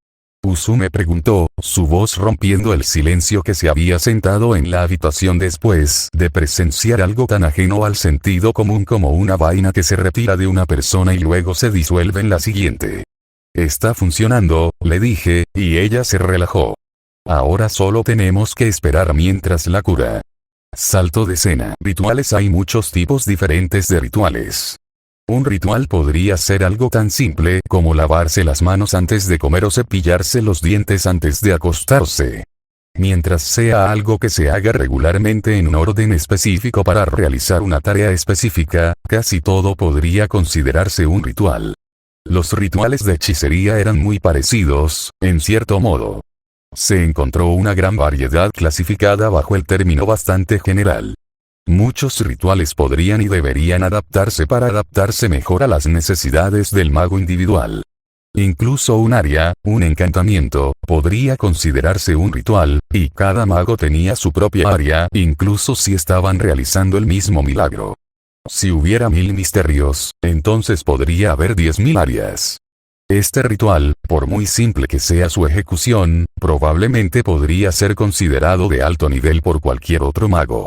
Usume preguntó, su voz rompiendo el silencio que se había sentado en la habitación después de presenciar algo tan ajeno al sentido común como una vaina que se retira de una persona y luego se disuelve en la siguiente. Está funcionando, le dije, y ella se relajó. Ahora solo tenemos que esperar mientras la cura. Salto de escena. Rituales. Hay muchos tipos diferentes de rituales. Un ritual podría ser algo tan simple como lavarse las manos antes de comer o cepillarse los dientes antes de acostarse. Mientras sea algo que se haga regularmente en un orden específico para realizar una tarea específica, casi todo podría considerarse un ritual. Los rituales de hechicería eran muy parecidos, en cierto modo. Se encontró una gran variedad clasificada bajo el término bastante general. Muchos rituales podrían y deberían adaptarse para adaptarse mejor a las necesidades del mago individual. Incluso un área, un encantamiento, podría considerarse un ritual, y cada mago tenía su propia área, incluso si estaban realizando el mismo milagro. Si hubiera 1000 misterios, entonces podría haber 10.000 áreas. Este ritual, por muy simple que sea su ejecución, probablemente podría ser considerado de alto nivel por cualquier otro mago.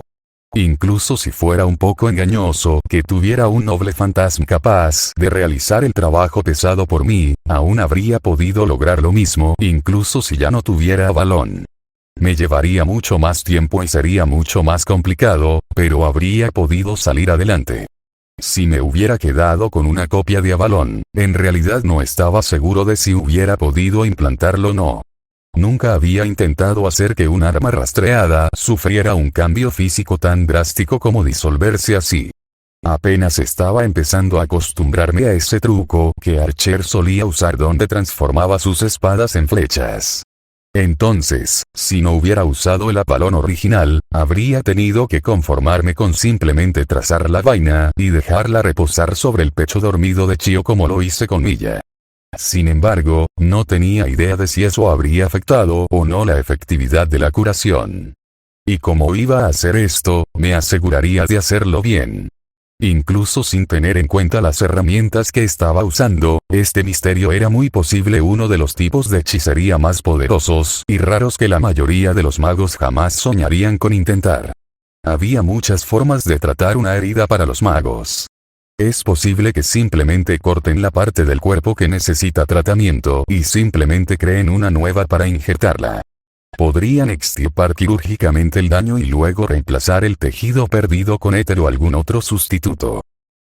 Incluso si fuera un poco engañoso que tuviera un noble fantasma capaz de realizar el trabajo pesado por mí, aún habría podido lograr lo mismo incluso si ya no tuviera Avalon. Me llevaría mucho más tiempo y sería mucho más complicado, pero habría podido salir adelante. Si me hubiera quedado con una copia de Avalon, en realidad no estaba seguro de si hubiera podido implantarlo o no. Nunca había intentado hacer que un arma rastreada sufriera un cambio físico tan drástico como disolverse así. Apenas estaba empezando a acostumbrarme a ese truco que Archer solía usar donde transformaba sus espadas en flechas. Entonces, si no hubiera usado el Avalon original, habría tenido que conformarme con simplemente trazar la vaina y dejarla reposar sobre el pecho dormido de Chio como lo hice con Miya. Sin embargo, no tenía idea de si eso habría afectado o no la efectividad de la curación. Y como iba a hacer esto, me aseguraría de hacerlo bien. Incluso sin tener en cuenta las herramientas que estaba usando, este misterio era muy posible uno de los tipos de hechicería más poderosos y raros que la mayoría de los magos jamás soñarían con intentar. Había muchas formas de tratar una herida para los magos. Es posible que simplemente corten la parte del cuerpo que necesita tratamiento y simplemente creen una nueva para injertarla. Podrían extirpar quirúrgicamente el daño y luego reemplazar el tejido perdido con éter o algún otro sustituto.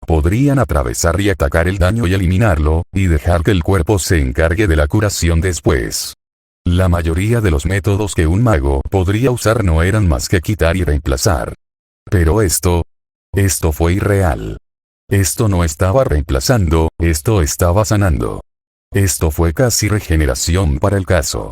Podrían atravesar y atacar el daño y eliminarlo, y dejar que el cuerpo se encargue de la curación después. La mayoría de los métodos que un mago podría usar no eran más que quitar y reemplazar. Pero esto fue irreal. Esto no estaba reemplazando, esto estaba sanando. Esto fue casi regeneración para el caso.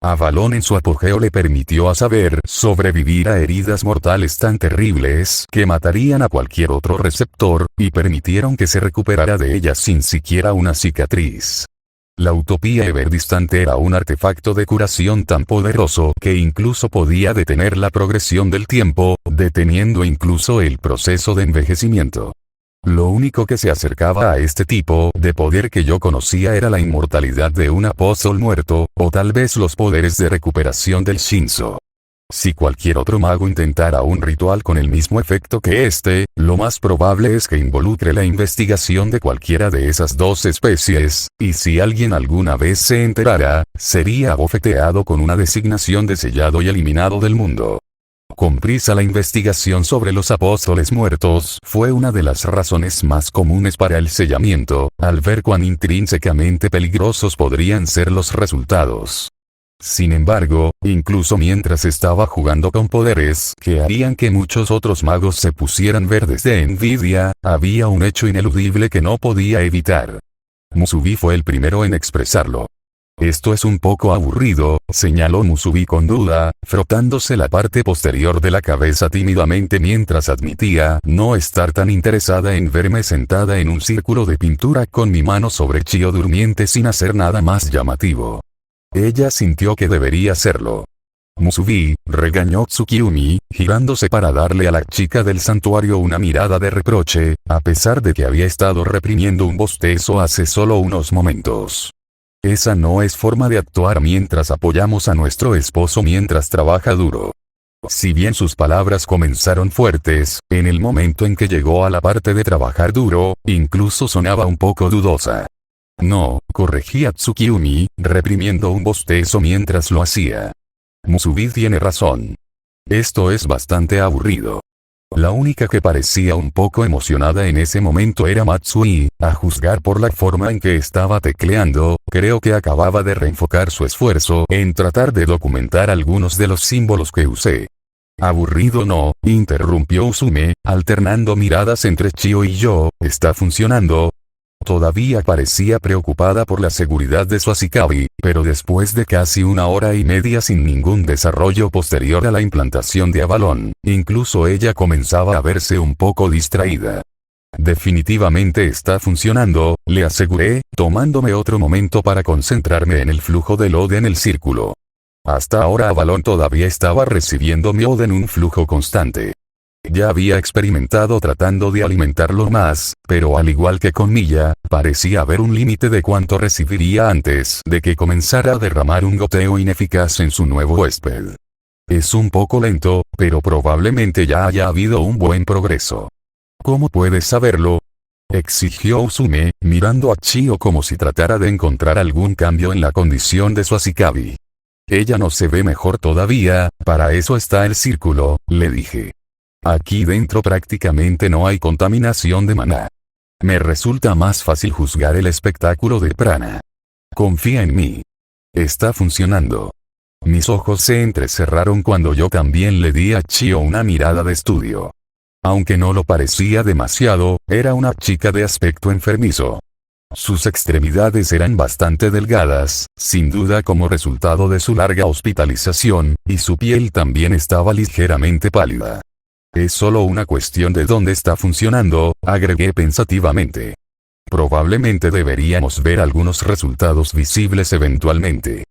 Avalon en su apogeo le permitió a saber sobrevivir a heridas mortales tan terribles que matarían a cualquier otro receptor, y permitieron que se recuperara de ellas sin siquiera una cicatriz. La utopía Everdistante era un artefacto de curación tan poderoso que incluso podía detener la progresión del tiempo, deteniendo incluso el proceso de envejecimiento. Lo único que se acercaba a este tipo de poder que yo conocía era la inmortalidad de un apóstol muerto, o tal vez los poderes de recuperación del Shinzo. Si cualquier otro mago intentara un ritual con el mismo efecto que este, lo más probable es que involucre la investigación de cualquiera de esas dos especies, y si alguien alguna vez se enterara, sería abofeteado con una designación de sellado y eliminado del mundo. Con prisa la investigación sobre los apóstoles muertos fue una de las razones más comunes para el sellamiento, al ver cuán intrínsecamente peligrosos podrían ser los resultados. Sin embargo, incluso mientras estaba jugando con poderes que harían que muchos otros magos se pusieran verdes de envidia, había un hecho ineludible que no podía evitar. Musubi fue el primero en expresarlo. Esto es un poco aburrido, señaló Musubi con duda, frotándose la parte posterior de la cabeza tímidamente mientras admitía no estar tan interesada en verme sentada en un círculo de pintura con mi mano sobre Chio durmiente sin hacer nada más llamativo. Ella sintió que debería hacerlo. Musubi, regañó Tsukiyumi, girándose para darle a la chica del santuario una mirada de reproche, a pesar de que había estado reprimiendo un bostezo hace solo unos momentos. Esa no es forma de actuar mientras apoyamos a nuestro esposo mientras trabaja duro. Si bien sus palabras comenzaron fuertes, en el momento en que llegó a la parte de trabajar duro, incluso sonaba un poco dudosa. No, corregía Tsukiyumi, reprimiendo un bostezo mientras lo hacía. Musubi tiene razón. Esto es bastante aburrido. La única que parecía un poco emocionada en ese momento era Matsui, a juzgar por la forma en que estaba tecleando, creo que acababa de reenfocar su esfuerzo en tratar de documentar algunos de los símbolos que usé. Aburrido no, interrumpió Usume, alternando miradas entre Chio y yo, ¿está funcionando? Todavía parecía preocupada por la seguridad de su Ashikabi, pero después de casi 1 hora y media sin ningún desarrollo posterior a la implantación de Avalon, incluso ella comenzaba a verse un poco distraída. Definitivamente está funcionando, le aseguré, tomándome otro momento para concentrarme en el flujo de Lode en el círculo. Hasta ahora Avalon todavía estaba recibiendo mi Lode en un flujo constante. Ya había experimentado tratando de alimentarlo más, pero al igual que con Milla, parecía haber un límite de cuánto recibiría antes de que comenzara a derramar un goteo ineficaz en su nuevo huésped. Es un poco lento, pero probablemente ya haya habido un buen progreso. ¿Cómo puedes saberlo?, exigió Usume, mirando a Chio como si tratara de encontrar algún cambio en la condición de su Ashikabi. Ella no se ve mejor todavía, para eso está el círculo, le dije. Aquí dentro prácticamente no hay contaminación de maná. Me resulta más fácil juzgar el espectáculo de prana. Confía en mí. Está funcionando. Mis ojos se entrecerraron cuando yo también le di a Chio una mirada de estudio. Aunque no lo parecía demasiado, era una chica de aspecto enfermizo. Sus extremidades eran bastante delgadas, sin duda como resultado de su larga hospitalización, y su piel también estaba ligeramente pálida. Es solo una cuestión de dónde está funcionando, agregué pensativamente. Probablemente deberíamos ver algunos resultados visibles eventualmente.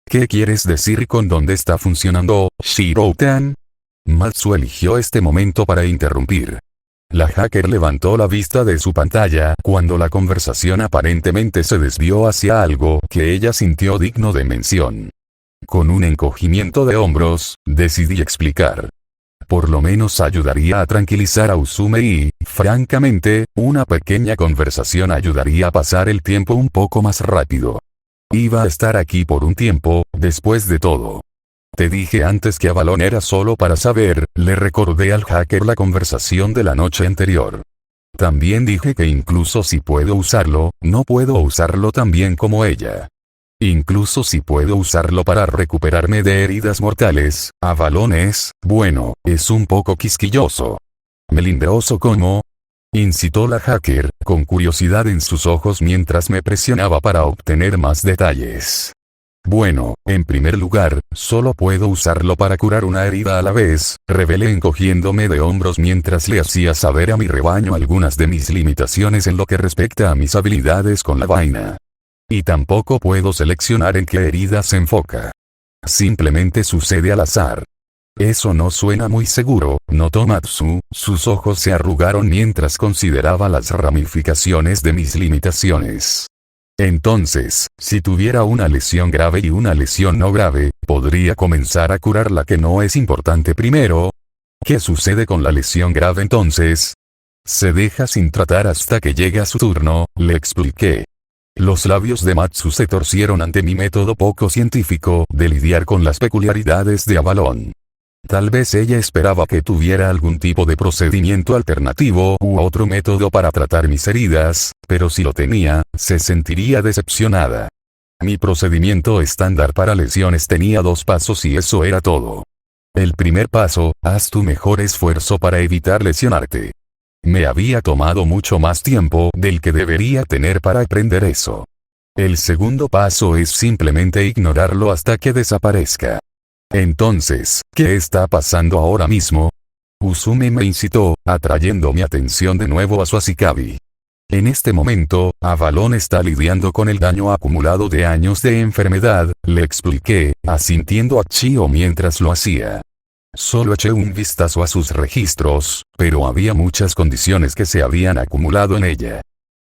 ¿Qué quieres decir con dónde está funcionando, Shiro-tan? Matsu eligió este momento para interrumpir. La hacker levantó la vista de su pantalla cuando la conversación aparentemente se desvió hacia algo que ella sintió digno de mención. Con un encogimiento de hombros, decidí explicar. Por lo menos ayudaría a tranquilizar a Usume y, francamente, una pequeña conversación ayudaría a pasar el tiempo un poco más rápido. Iba a estar aquí por un tiempo, después de todo. Te dije antes que Avalon era solo para saber, le recordé al hacker la conversación de la noche anterior. También dije que incluso si puedo usarlo, no puedo usarlo tan bien como ella. Incluso si puedo usarlo para recuperarme de heridas mortales, Avalon es, bueno, es un poco quisquilloso. Melindroso como... incitó la hacker, con curiosidad en sus ojos mientras me presionaba para obtener más detalles. Bueno, en primer lugar, solo puedo usarlo para curar una herida a la vez, revelé encogiéndome de hombros mientras le hacía saber a mi rebaño algunas de mis limitaciones en lo que respecta a mis habilidades con la vaina. Y tampoco puedo seleccionar en qué herida se enfoca. Simplemente sucede al azar. Eso no suena muy seguro, ¿notó Matsu? Sus ojos se arrugaron mientras consideraba las ramificaciones de mis limitaciones. Entonces, si tuviera una lesión grave y una lesión no grave, ¿podría comenzar a curar la que no es importante primero? ¿Qué sucede con la lesión grave entonces? Se deja sin tratar hasta que llega su turno, le expliqué. Los labios de Matsu se torcieron ante mi método poco científico de lidiar con las peculiaridades de Avalon. Tal vez ella esperaba que tuviera algún tipo de procedimiento alternativo u otro método para tratar mis heridas, pero si lo tenía, se sentiría decepcionada. Mi procedimiento estándar para lesiones tenía 2 pasos y eso era todo. El primer paso, haz tu mejor esfuerzo para evitar lesionarte. Me había tomado mucho más tiempo del que debería tener para aprender eso. El segundo paso es simplemente ignorarlo hasta que desaparezca. Entonces, ¿qué está pasando ahora mismo? Usume me incitó, atrayendo mi atención de nuevo a su Ashikabi. En este momento, Avalon está lidiando con el daño acumulado de años de enfermedad, le expliqué, asintiendo a Chio mientras lo hacía. Solo eché un vistazo a sus registros, pero había muchas condiciones que se habían acumulado en ella.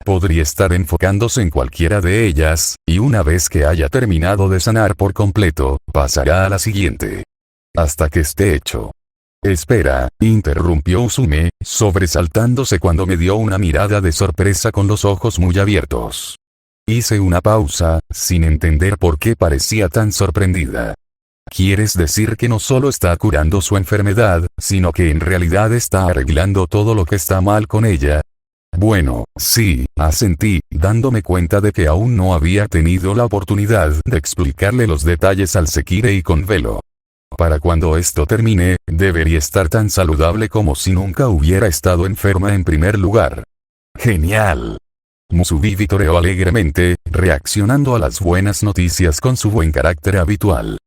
Podría estar enfocándose en cualquiera de ellas, y una vez que haya terminado de sanar por completo, pasará a la siguiente. Hasta que esté hecho. Espera, interrumpió Usume, sobresaltándose cuando me dio una mirada de sorpresa con los ojos muy abiertos. Hice una pausa, sin entender por qué parecía tan sorprendida. ¿Quieres decir que no solo está curando su enfermedad, sino que en realidad está arreglando todo lo que está mal con ella? Bueno, sí, asentí, dándome cuenta de que aún no había tenido la oportunidad de explicarle los detalles al Sekirei con velo. Para cuando esto termine, debería estar tan saludable como si nunca hubiera estado enferma en primer lugar. ¡Genial! Musubi vitoreó alegremente, reaccionando a las buenas noticias con su buen carácter habitual.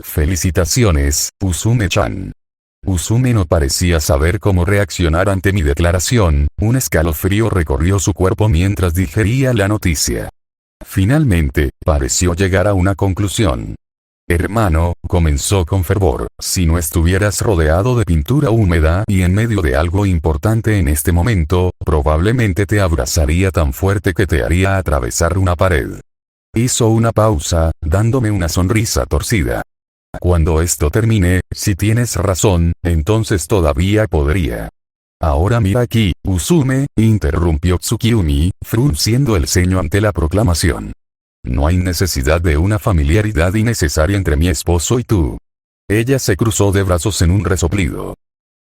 Felicitaciones, Usume-chan. Usume no parecía saber cómo reaccionar ante mi declaración, un escalofrío recorrió su cuerpo mientras digería la noticia. Finalmente, pareció llegar a una conclusión. Hermano, comenzó con fervor, si no estuvieras rodeado de pintura húmeda y en medio de algo importante en este momento, probablemente te abrazaría tan fuerte que te haría atravesar una pared. Hizo una pausa, dándome una sonrisa torcida. Cuando esto termine, si tienes razón, entonces todavía podría. Ahora mira aquí, Usume, interrumpió Tsukiyumi, frunciendo el ceño ante la proclamación. No hay necesidad de una familiaridad innecesaria entre mi esposo y tú. Ella se cruzó de brazos en un resoplido.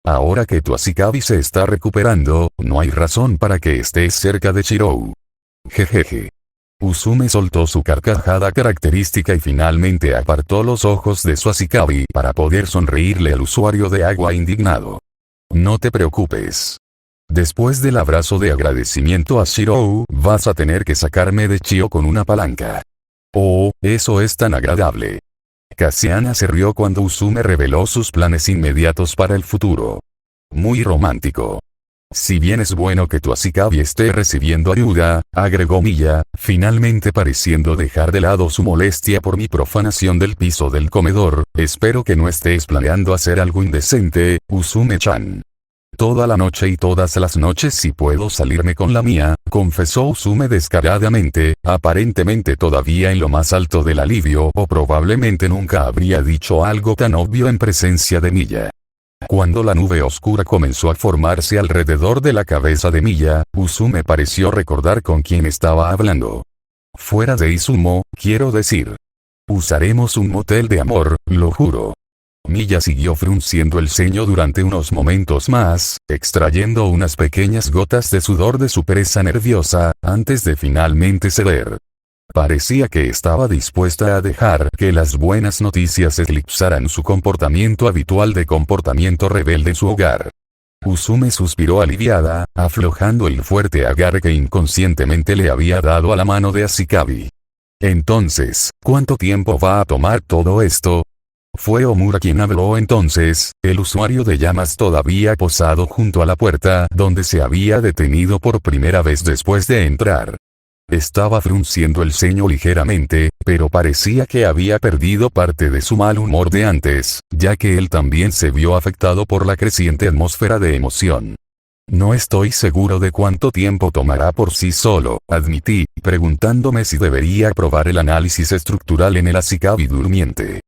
Ahora que tu Ashikabi se está recuperando, no hay razón para que estés cerca de Shirou. Jejeje. Usume soltó su carcajada característica y finalmente apartó los ojos de su Ashikabi para poder sonreírle al usuario de agua indignado. No te preocupes. Después del abrazo de agradecimiento a Shirou, vas a tener que sacarme de Chio con una palanca. Oh, eso es tan agradable. Kasiana se rió cuando Usume reveló sus planes inmediatos para el futuro. Muy romántico. Si bien es bueno que tu Ashikabi esté recibiendo ayuda, agregó Miya, finalmente pareciendo dejar de lado su molestia por mi profanación del piso del comedor, espero que no estés planeando hacer algo indecente, Usume-chan. Toda la noche y todas las noches si puedo salirme con la mía, confesó Usume descaradamente, aparentemente todavía en lo más alto del alivio o probablemente nunca habría dicho algo tan obvio en presencia de Miya. Cuando la nube oscura comenzó a formarse alrededor de la cabeza de Miya, Usume pareció recordar con quién estaba hablando. Fuera de Izumo, quiero decir. Usaremos un motel de amor, lo juro. Miya siguió frunciendo el ceño durante unos momentos más, extrayendo unas pequeñas gotas de sudor de su presa nerviosa, antes de finalmente ceder. Parecía que estaba dispuesta a dejar que las buenas noticias eclipsaran su comportamiento habitual de comportamiento rebelde en su hogar. Usume suspiró aliviada, aflojando el fuerte agarre que inconscientemente le había dado a la mano de Ashikabi. Entonces, ¿cuánto tiempo va a tomar todo esto? Fue Omura quien habló entonces, el usuario de llamas todavía posado junto a la puerta donde se había detenido por primera vez después de entrar. Estaba frunciendo el ceño ligeramente, pero parecía que había perdido parte de su mal humor de antes, ya que él también se vio afectado por la creciente atmósfera de emoción. No estoy seguro de cuánto tiempo tomará por sí solo, admití, preguntándome si debería probar el análisis estructural en el Ashikabi durmiente.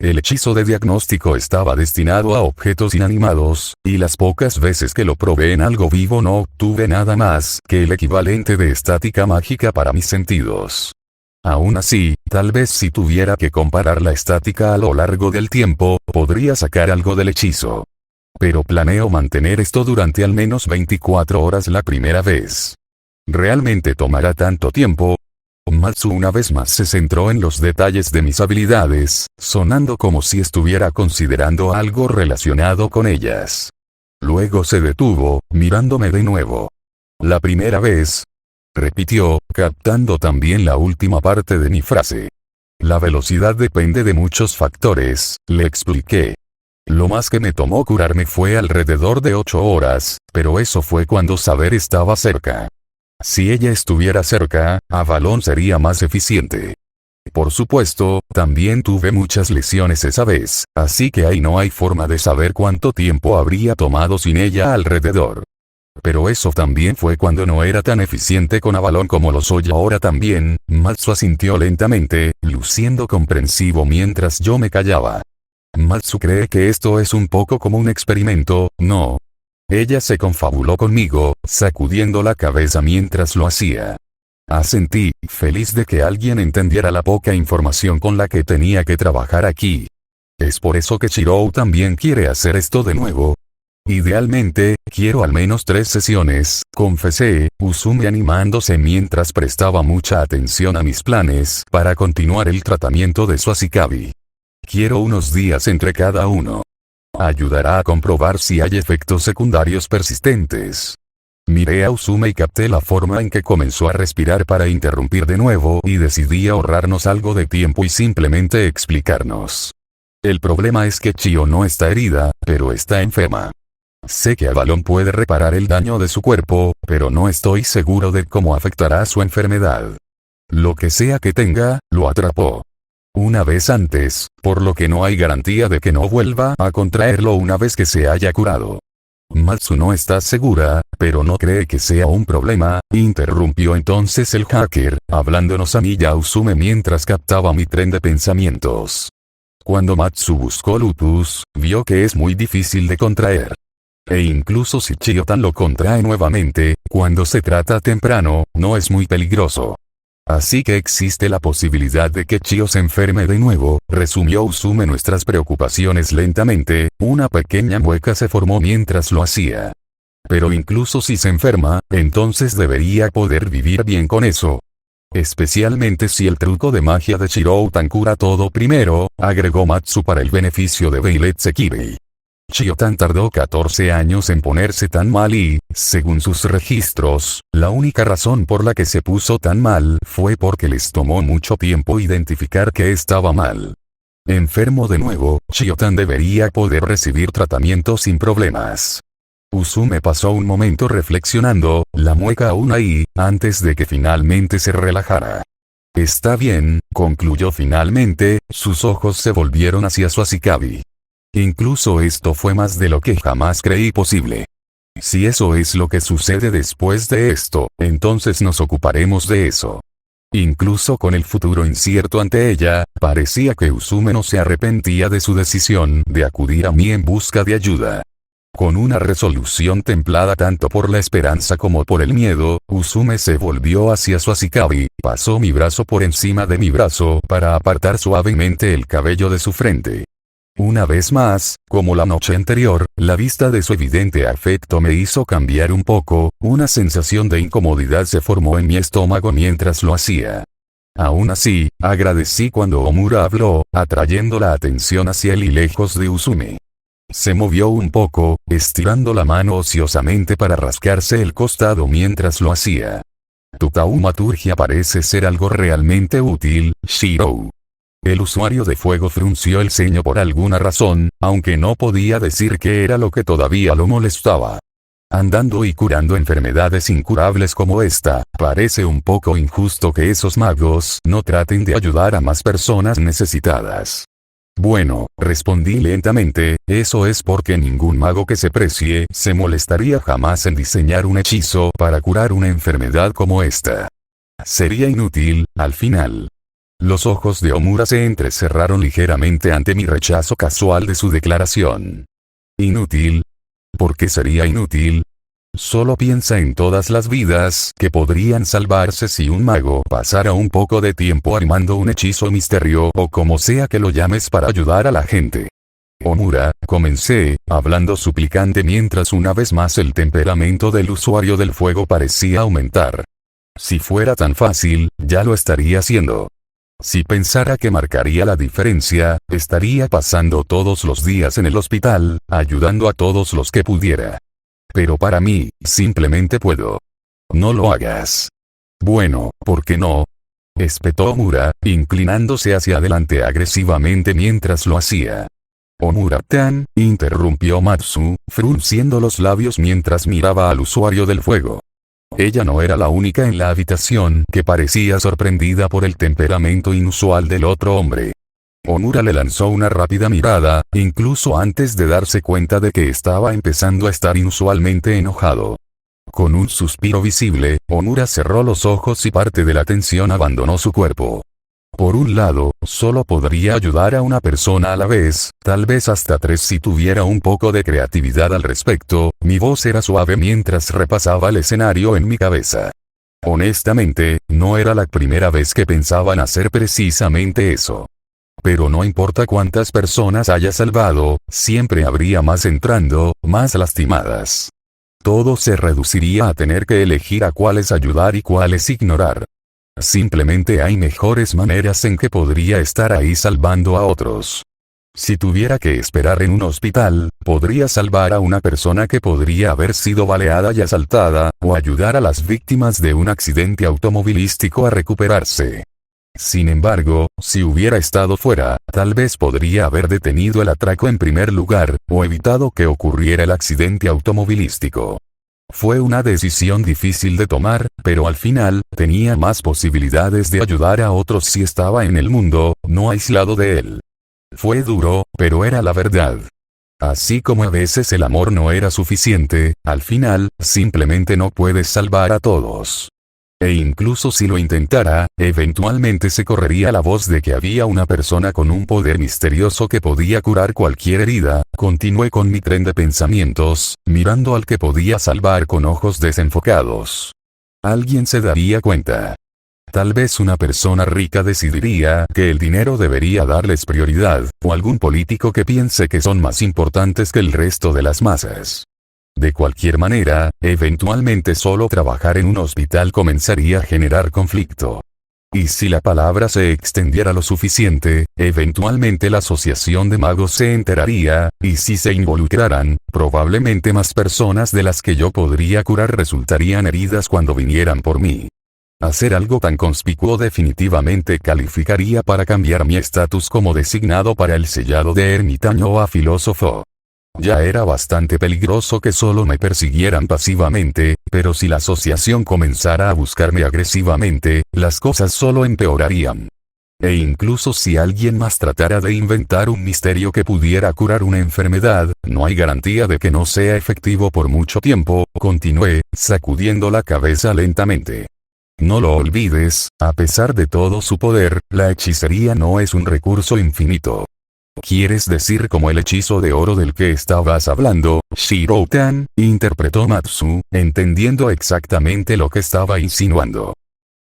El hechizo de diagnóstico estaba destinado a objetos inanimados, y las pocas veces que lo probé en algo vivo no obtuve nada más que el equivalente de estática mágica para mis sentidos. Aún así, tal vez si tuviera que comparar la estática a lo largo del tiempo, podría sacar algo del hechizo. Pero planeo mantener esto durante al menos 24 horas la primera vez. ¿Realmente tomará tanto tiempo? Matsu una vez más se centró en los detalles de mis habilidades, sonando como si estuviera considerando algo relacionado con ellas. Luego se detuvo, mirándome de nuevo. La primera vez, repitió, captando también la última parte de mi frase. La velocidad depende de muchos factores, le expliqué. Lo más que me tomó curarme fue alrededor de 8 horas, pero eso fue cuando saber estaba cerca. Si ella estuviera cerca, Avalon sería más eficiente. Por supuesto, también tuve muchas lesiones esa vez, así que ahí no hay forma de saber cuánto tiempo habría tomado sin ella alrededor. Pero eso también fue cuando no era tan eficiente con Avalon como lo soy ahora también. Matsu asintió lentamente, luciendo comprensivo mientras yo me callaba. Matsu cree que esto es un poco como un experimento, ¿no? Ella se confabuló conmigo, sacudiendo la cabeza mientras lo hacía. Asentí, feliz de que alguien entendiera la poca información con la que tenía que trabajar aquí. ¿Es por eso que Shirou también quiere hacer esto de nuevo? Idealmente, quiero al menos 3 sesiones, confesé, Usume animándose mientras prestaba mucha atención a mis planes para continuar el tratamiento de su Ashikabi. Quiero unos días entre cada uno. Ayudará a comprobar si hay efectos secundarios persistentes. Miré a Usume y capté la forma en que comenzó a respirar para interrumpir de nuevo y decidí ahorrarnos algo de tiempo y simplemente explicarnos. El problema es que Chio no está herida, pero está enferma. Sé que Avalon puede reparar el daño de su cuerpo, pero no estoy seguro de cómo afectará su enfermedad. Lo que sea que tenga, lo atrapó una vez antes, por lo que no hay garantía de que no vuelva a contraerlo una vez que se haya curado. Matsu no está segura, pero no cree que sea un problema, interrumpió entonces el hacker, hablándonos a mí y a Usume mientras captaba mi tren de pensamientos. Cuando Matsu buscó lupus, vio que es muy difícil de contraer. E incluso si Chiyotan lo contrae nuevamente, cuando se trata temprano, no es muy peligroso. Así que existe la posibilidad de que Chio se enferme de nuevo, resumió Usume nuestras preocupaciones lentamente, una pequeña mueca se formó mientras lo hacía. Pero incluso si se enferma, entonces debería poder vivir bien con eso. Especialmente si el truco de magia de Shirou-tan cura todo primero, agregó Matsu para el beneficio de Violet Sekirei. Chiyotan tardó 14 años en ponerse tan mal y, según sus registros, la única razón por la que se puso tan mal fue porque les tomó mucho tiempo identificar que estaba mal. Enfermo de nuevo, Chiyotan debería poder recibir tratamiento sin problemas. Usume pasó un momento reflexionando, la mueca aún ahí, antes de que finalmente se relajara. Está bien, concluyó finalmente, sus ojos se volvieron hacia su Ashikabi. Incluso esto fue más de lo que jamás creí posible. Si eso es lo que sucede después de esto, entonces nos ocuparemos de eso. Incluso con el futuro incierto ante ella, parecía que Usume no se arrepentía de su decisión de acudir a mí en busca de ayuda. Con una resolución templada tanto por la esperanza como por el miedo, Usume se volvió hacia su Ashikabi, pasó mi brazo por encima de mi brazo para apartar suavemente el cabello de su frente. Una vez más, como la noche anterior, la vista de su evidente afecto me hizo cambiar un poco, una sensación de incomodidad se formó en mi estómago mientras lo hacía. Aún así, agradecí cuando Omura habló, atrayendo la atención hacia él y lejos de Usume. Se movió un poco, estirando la mano ociosamente para rascarse el costado mientras lo hacía. Tu taumaturgia parece ser algo realmente útil, Shiro. El usuario de fuego frunció el ceño por alguna razón, aunque no podía decir qué era lo que todavía lo molestaba. Andando y curando enfermedades incurables como esta, parece un poco injusto que esos magos no traten de ayudar a más personas necesitadas. Bueno, respondí lentamente, eso es porque ningún mago que se precie se molestaría jamás en diseñar un hechizo para curar una enfermedad como esta. Sería inútil, al final. Los ojos de Omura se entrecerraron ligeramente ante mi rechazo casual de su declaración. ¿Inútil? ¿Por qué sería inútil? Solo piensa en todas las vidas que podrían salvarse si un mago pasara un poco de tiempo armando un hechizo misterio o como sea que lo llames para ayudar a la gente. Omura, comencé, hablando suplicante mientras una vez más el temperamento del usuario del fuego parecía aumentar. Si fuera tan fácil, ya lo estaría haciendo. Si pensara que marcaría la diferencia, estaría pasando todos los días en el hospital, ayudando a todos los que pudiera. Pero para mí, simplemente puedo. No lo hagas. Bueno, ¿por qué no? Espetó Omura, inclinándose hacia adelante agresivamente mientras lo hacía. Omura-tan, interrumpió Matsu, frunciendo los labios mientras miraba al usuario del fuego. Ella no era la única en la habitación que parecía sorprendida por el temperamento inusual del otro hombre. Omura le lanzó una rápida mirada, incluso antes de darse cuenta de que estaba empezando a estar inusualmente enojado. Con un suspiro visible, Omura cerró los ojos y parte de la tensión abandonó su cuerpo. Por un lado, solo podría ayudar a una persona a la vez, tal vez hasta 3 si tuviera un poco de creatividad al respecto. Mi voz era suave mientras repasaba el escenario en mi cabeza. Honestamente, no era la primera vez que pensaba en hacer precisamente eso. Pero no importa cuántas personas haya salvado, siempre habría más entrando, más lastimadas. Todo se reduciría a tener que elegir a cuáles ayudar y cuáles ignorar. Simplemente hay mejores maneras en que podría estar ahí salvando a otros. Si tuviera que esperar en un hospital, podría salvar a una persona que podría haber sido baleada y asaltada, o ayudar a las víctimas de un accidente automovilístico a recuperarse. Sin embargo, si hubiera estado fuera, tal vez podría haber detenido el atraco en primer lugar, o evitado que ocurriera el accidente automovilístico. Fue una decisión difícil de tomar, pero al final, tenía más posibilidades de ayudar a otros si estaba en el mundo, no aislado de él. Fue duro, pero era la verdad. Así como a veces el amor no era suficiente, al final, simplemente no puedes salvar a todos. E incluso si lo intentara, eventualmente se correría la voz de que había una persona con un poder misterioso que podía curar cualquier herida. Continué con mi tren de pensamientos, mirando al que podía salvar con ojos desenfocados. Alguien se daría cuenta. Tal vez una persona rica decidiría que el dinero debería darles prioridad, o algún político que piense que son más importantes que el resto de las masas. De cualquier manera, eventualmente solo trabajar en un hospital comenzaría a generar conflicto. Y si la palabra se extendiera lo suficiente, eventualmente la asociación de magos se enteraría, y si se involucraran, probablemente más personas de las que yo podría curar resultarían heridas cuando vinieran por mí. Hacer algo tan conspicuo definitivamente calificaría para cambiar mi estatus como designado para el sellado de ermitaño o a filósofo. Ya era bastante peligroso que solo me persiguieran pasivamente, pero si la asociación comenzara a buscarme agresivamente, las cosas solo empeorarían. E incluso si alguien más tratara de inventar un misterio que pudiera curar una enfermedad, no hay garantía de que no sea efectivo por mucho tiempo, continué, sacudiendo la cabeza lentamente. No lo olvides, a pesar de todo su poder, la hechicería no es un recurso infinito. ¿Quieres decir como el hechizo de oro del que estabas hablando, Shiro-tan? Interpretó Matsu, entendiendo exactamente lo que estaba insinuando.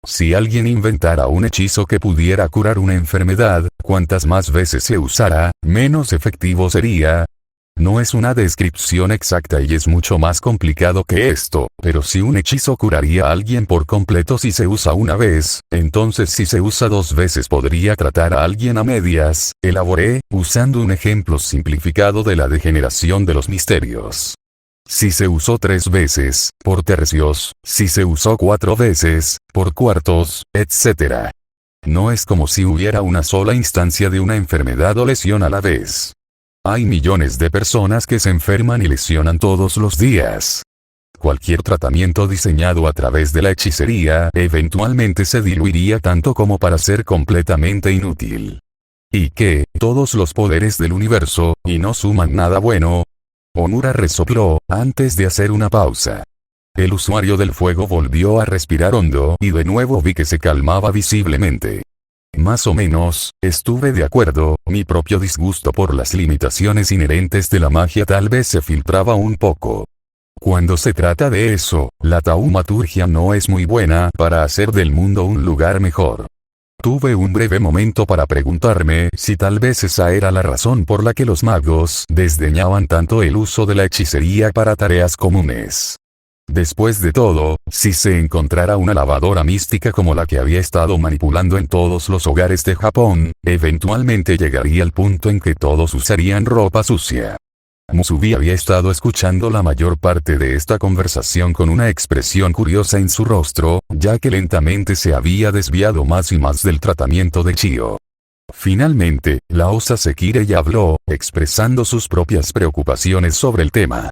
Si alguien inventara un hechizo que pudiera curar una enfermedad, cuantas más veces se usara, menos efectivo sería. No es una descripción exacta y es mucho más complicado que esto, pero si un hechizo curaría a alguien por completo si se usa una vez, entonces si se usa 2 veces podría tratar a alguien a medias, elaboré, usando un ejemplo simplificado de la degeneración de los misterios. Si se usó 3 veces, por tercios, si se usó 4 veces, por cuartos, etc. No es como si hubiera una sola instancia de una enfermedad o lesión a la vez. Hay millones de personas que se enferman y lesionan todos los días. Cualquier tratamiento diseñado a través de la hechicería eventualmente se diluiría tanto como para ser completamente inútil. ¿Y qué? Todos los poderes del universo, y no suman nada bueno. Omura resopló, antes de hacer una pausa. El usuario del fuego volvió a respirar hondo y de nuevo vi que se calmaba visiblemente. Más o menos, estuve de acuerdo, mi propio disgusto por las limitaciones inherentes de la magia tal vez se filtraba un poco. Cuando se trata de eso, la taumaturgia no es muy buena para hacer del mundo un lugar mejor. Tuve un breve momento para preguntarme si tal vez esa era la razón por la que los magos desdeñaban tanto el uso de la hechicería para tareas comunes. Después de todo, si se encontrara una lavadora mística como la que había estado manipulando en todos los hogares de Japón, eventualmente llegaría el punto en que todos usarían ropa sucia. Musubi había estado escuchando la mayor parte de esta conversación con una expresión curiosa en su rostro, ya que lentamente se había desviado más y más del tratamiento de Chio. Finalmente, la osa Sekirei habló, expresando sus propias preocupaciones sobre el tema.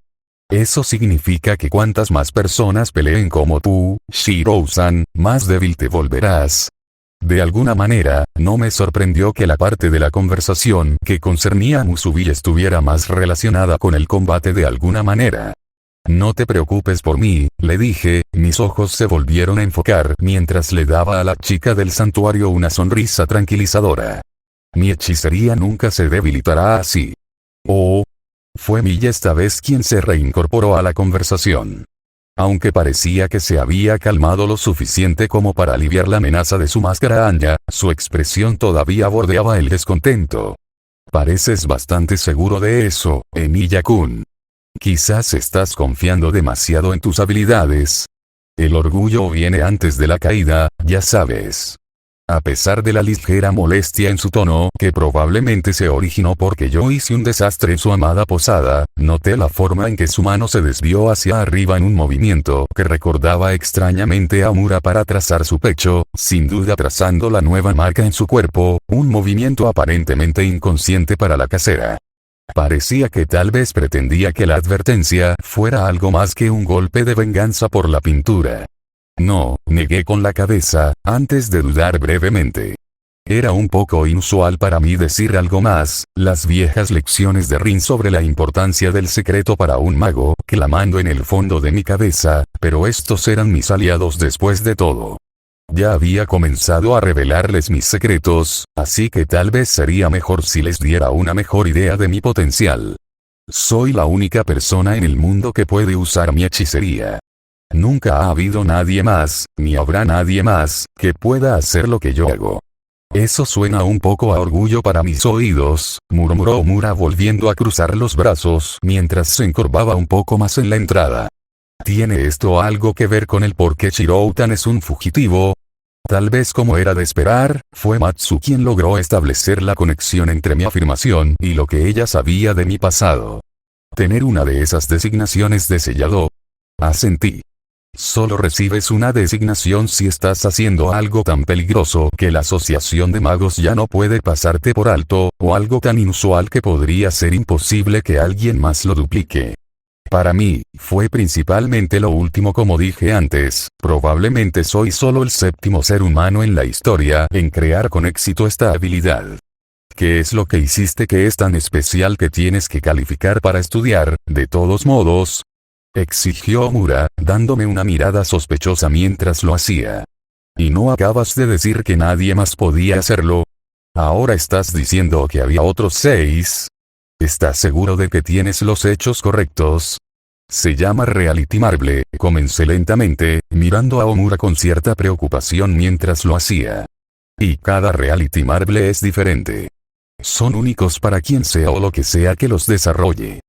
Eso significa que cuantas más personas peleen como tú, Shirou-san, más débil te volverás. De alguna manera, no me sorprendió que la parte de la conversación que concernía a Musubi estuviera más relacionada con el combate de alguna manera. No te preocupes por mí, le dije, mis ojos se volvieron a enfocar mientras le daba a la chica del santuario una sonrisa tranquilizadora. Mi hechicería nunca se debilitará así. Oh. Fue Milla esta vez quien se reincorporó a la conversación. Aunque parecía que se había calmado lo suficiente como para aliviar la amenaza de su máscara Anya, su expresión todavía bordeaba el descontento. Pareces bastante seguro de eso, Emiya-kun. Quizás estás confiando demasiado en tus habilidades. El orgullo viene antes de la caída, ya sabes. A pesar de la ligera molestia en su tono, que probablemente se originó porque yo hice un desastre en su amada posada, noté la forma en que su mano se desvió hacia arriba en un movimiento que recordaba extrañamente a Omura para trazar su pecho, sin duda trazando la nueva marca en su cuerpo, un movimiento aparentemente inconsciente para la casera. Parecía que tal vez pretendía que la advertencia fuera algo más que un golpe de venganza por la pintura. No, negué con la cabeza, antes de dudar brevemente. Era un poco inusual para mí decir algo más, las viejas lecciones de Rin sobre la importancia del secreto para un mago, clamando en el fondo de mi cabeza, pero estos eran mis aliados después de todo. Ya había comenzado a revelarles mis secretos, así que tal vez sería mejor si les diera una mejor idea de mi potencial. Soy la única persona en el mundo que puede usar mi hechicería. Nunca ha habido nadie más, ni habrá nadie más, que pueda hacer lo que yo hago. Eso suena un poco a orgullo para mis oídos, murmuró Omura volviendo a cruzar los brazos mientras se encorvaba un poco más en la entrada. ¿Tiene esto algo que ver con el por qué Shirou-tan es un fugitivo? Tal vez como era de esperar, fue Matsu quien logró establecer la conexión entre mi afirmación y lo que ella sabía de mi pasado. Tener una de esas designaciones de sellador. Asentí. Solo recibes una designación si estás haciendo algo tan peligroso que la asociación de magos ya no puede pasarte por alto, o algo tan inusual que podría ser imposible que alguien más lo duplique. Para mí, fue principalmente lo último como dije antes, probablemente soy solo el 7º ser humano en la historia en crear con éxito esta habilidad. ¿Qué es lo que hiciste que es tan especial que tienes que calificar para estudiar, de todos modos? Exigió Omura, dándome una mirada sospechosa mientras lo hacía. ¿Y no acabas de decir que nadie más podía hacerlo? ¿Ahora estás diciendo que había otros 6? ¿Estás seguro de que tienes los hechos correctos? Se llama Reality Marble, comencé lentamente, mirando a Omura con cierta preocupación mientras lo hacía. Y cada Reality Marble es diferente. Son únicos para quien sea o lo que sea que los desarrolle.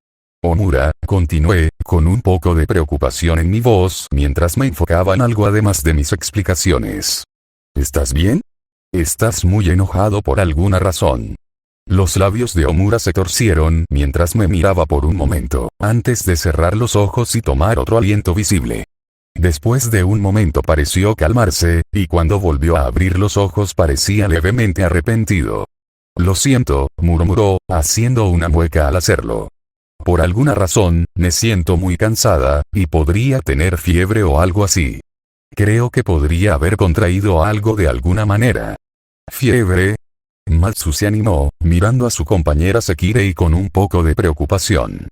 Omura, continué, con un poco de preocupación en mi voz mientras me enfocaba en algo además de mis explicaciones. ¿Estás bien? Estás muy enojado por alguna razón. Los labios de Omura se torcieron mientras me miraba por un momento, antes de cerrar los ojos y tomar otro aliento visible. Después de un momento pareció calmarse, y cuando volvió a abrir los ojos parecía levemente arrepentido. Lo siento, murmuró, haciendo una mueca al hacerlo. Por alguna razón, me siento muy cansada, y podría tener fiebre o algo así. Creo que podría haber contraído algo de alguna manera. ¿Fiebre? Matsu se animó, mirando a su compañera Sekirei con un poco de preocupación.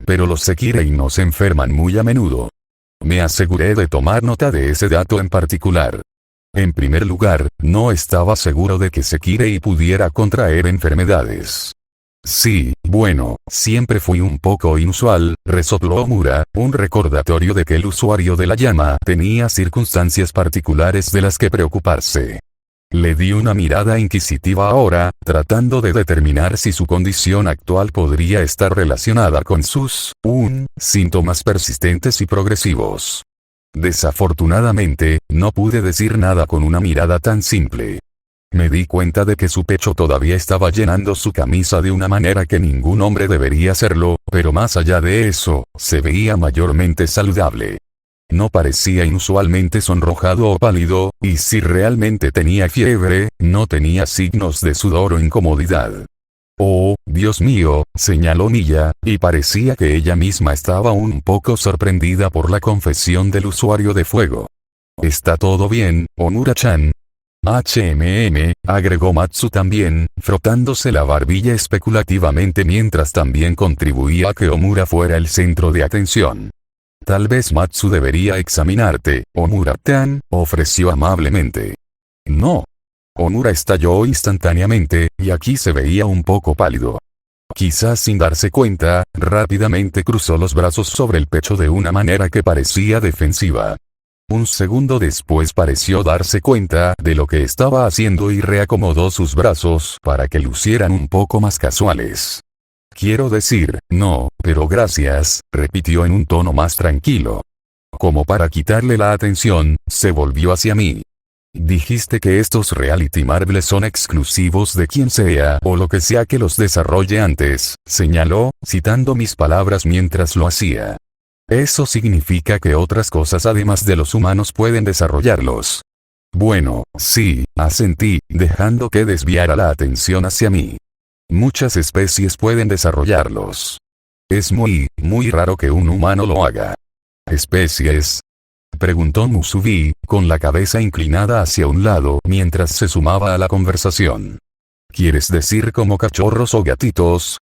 Pero los Sekirei no se enferman muy a menudo. Me aseguré de tomar nota de ese dato en particular. En primer lugar, no estaba seguro de que Sekirei pudiera contraer enfermedades. Sí, bueno, siempre fui un poco inusual, resopló Omura, un recordatorio de que el usuario de la llama tenía circunstancias particulares de las que preocuparse. Le di una mirada inquisitiva ahora, tratando de determinar si su condición actual podría estar relacionada con sus síntomas persistentes y progresivos. Desafortunadamente, no pude decir nada con una mirada tan simple. Me di cuenta de que su pecho todavía estaba llenando su camisa de una manera que ningún hombre debería hacerlo, pero más allá de eso, se veía mayormente saludable. No parecía inusualmente sonrojado o pálido, y si realmente tenía fiebre, no tenía signos de sudor o incomodidad. Oh, Dios mío, señaló Miya, y parecía que ella misma estaba un poco sorprendida por la confesión del usuario de fuego. ¿Está todo bien, Omura-chan? Agregó Matsu también, frotándose la barbilla especulativamente mientras también contribuía a que Omura fuera el centro de atención. Tal vez Matsu debería examinarte, Omura-tan, ofreció amablemente. No. Omura estalló instantáneamente, y aquí se veía un poco pálido. Quizás sin darse cuenta, rápidamente cruzó los brazos sobre el pecho de una manera que parecía defensiva. Un segundo después pareció darse cuenta de lo que estaba haciendo y reacomodó sus brazos para que lucieran un poco más casuales. Quiero decir, no, pero gracias, repitió en un tono más tranquilo. Como para quitarle la atención, se volvió hacia mí. Dijiste que estos reality marbles son exclusivos de quien sea o lo que sea que los desarrolle antes, señaló, citando mis palabras mientras lo hacía. Eso significa que otras cosas además de los humanos pueden desarrollarlos. Bueno, sí, asentí, dejando que desviara la atención hacia mí. Muchas especies pueden desarrollarlos. Es muy raro que un humano lo haga. ¿Especies? Preguntó Musubi, con la cabeza inclinada hacia un lado mientras se sumaba a la conversación. ¿Quieres decir como cachorros o gatitos?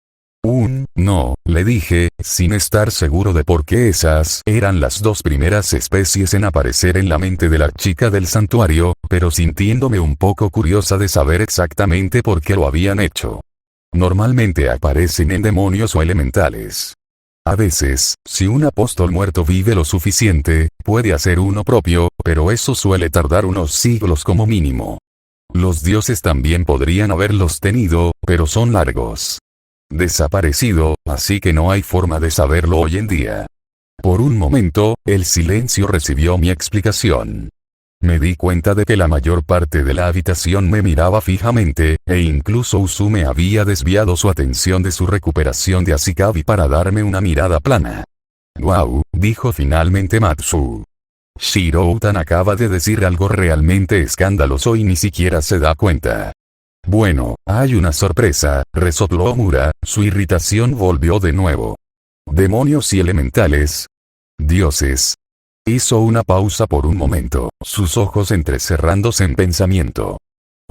No, le dije, sin estar seguro de por qué esas eran las dos primeras especies en aparecer en la mente de la chica del santuario, pero sintiéndome un poco curiosa de saber exactamente por qué lo habían hecho. Normalmente aparecen en demonios o elementales. A veces, si un apóstol muerto vive lo suficiente, puede hacer uno propio, pero eso suele tardar unos siglos como mínimo. Los dioses también podrían haberlos tenido, pero son largos. Desaparecido, así que no hay forma de saberlo hoy en día. Por un momento, el silencio recibió mi explicación. Me di cuenta de que la mayor parte de la habitación me miraba fijamente, e incluso Usume había desviado su atención de su recuperación de Ashikabi para darme una mirada plana. «Guau», dijo finalmente Matsu. Shirou-tan acaba de decir algo realmente escandaloso y ni siquiera se da cuenta. Bueno, hay una sorpresa, resopló Omura, su irritación volvió de nuevo. ¿Demonios y elementales? ¿Dioses? Hizo una pausa por un momento, sus ojos entrecerrándose en pensamiento.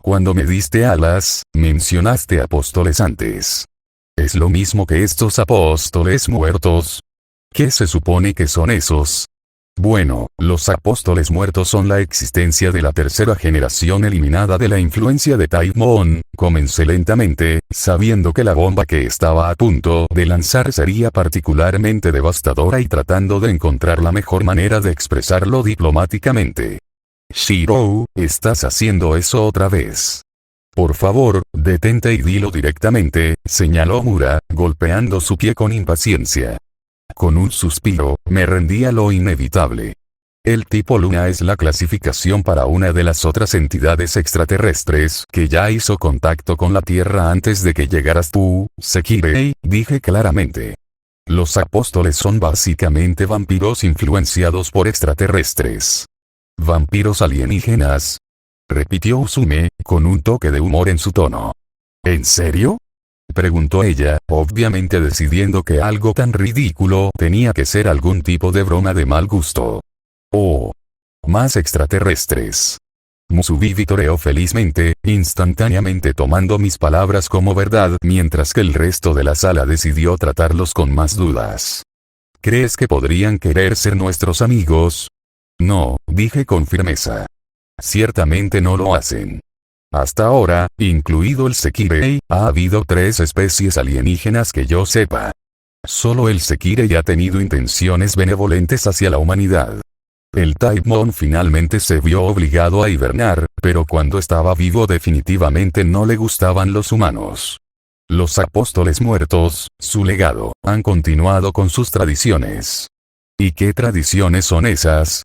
Cuando me diste alas, mencionaste apóstoles antes. ¿Es lo mismo que estos apóstoles muertos? ¿Qué se supone que son esos? Bueno, los apóstoles muertos son la existencia de la tercera generación eliminada de la influencia de Taimon. Comencé lentamente, sabiendo que la bomba que estaba a punto de lanzar sería particularmente devastadora y tratando de encontrar la mejor manera de expresarlo diplomáticamente. Shirou, estás haciendo eso otra vez. Por favor, detente y dilo directamente, señaló Mura, golpeando su pie con impaciencia. Con un suspiro, me rendí a lo inevitable. El tipo Luna es la clasificación para una de las otras entidades extraterrestres que ya hizo contacto con la Tierra antes de que llegaras tú, Sekirei, dije claramente. Los apóstoles son básicamente vampiros influenciados por extraterrestres. ¿Vampiros alienígenas?, repitió Usume, con un toque de humor en su tono. ¿En serio?, preguntó ella, obviamente decidiendo que algo tan ridículo tenía que ser algún tipo de broma de mal gusto. Oh. Más extraterrestres. Musubi vitoreó felizmente, instantáneamente tomando mis palabras como verdad, mientras que el resto de la sala decidió tratarlos con más dudas. ¿Crees que podrían querer ser nuestros amigos? No, dije con firmeza. Ciertamente no lo hacen. Hasta ahora, incluido el Sekirei, ha habido 3 especies alienígenas que yo sepa. Solo el Sekirei ha tenido intenciones benevolentes hacia la humanidad. El Taimon finalmente se vio obligado a hibernar, pero cuando estaba vivo definitivamente no le gustaban los humanos. Los apóstoles muertos, su legado, han continuado con sus tradiciones. ¿Y qué tradiciones son esas?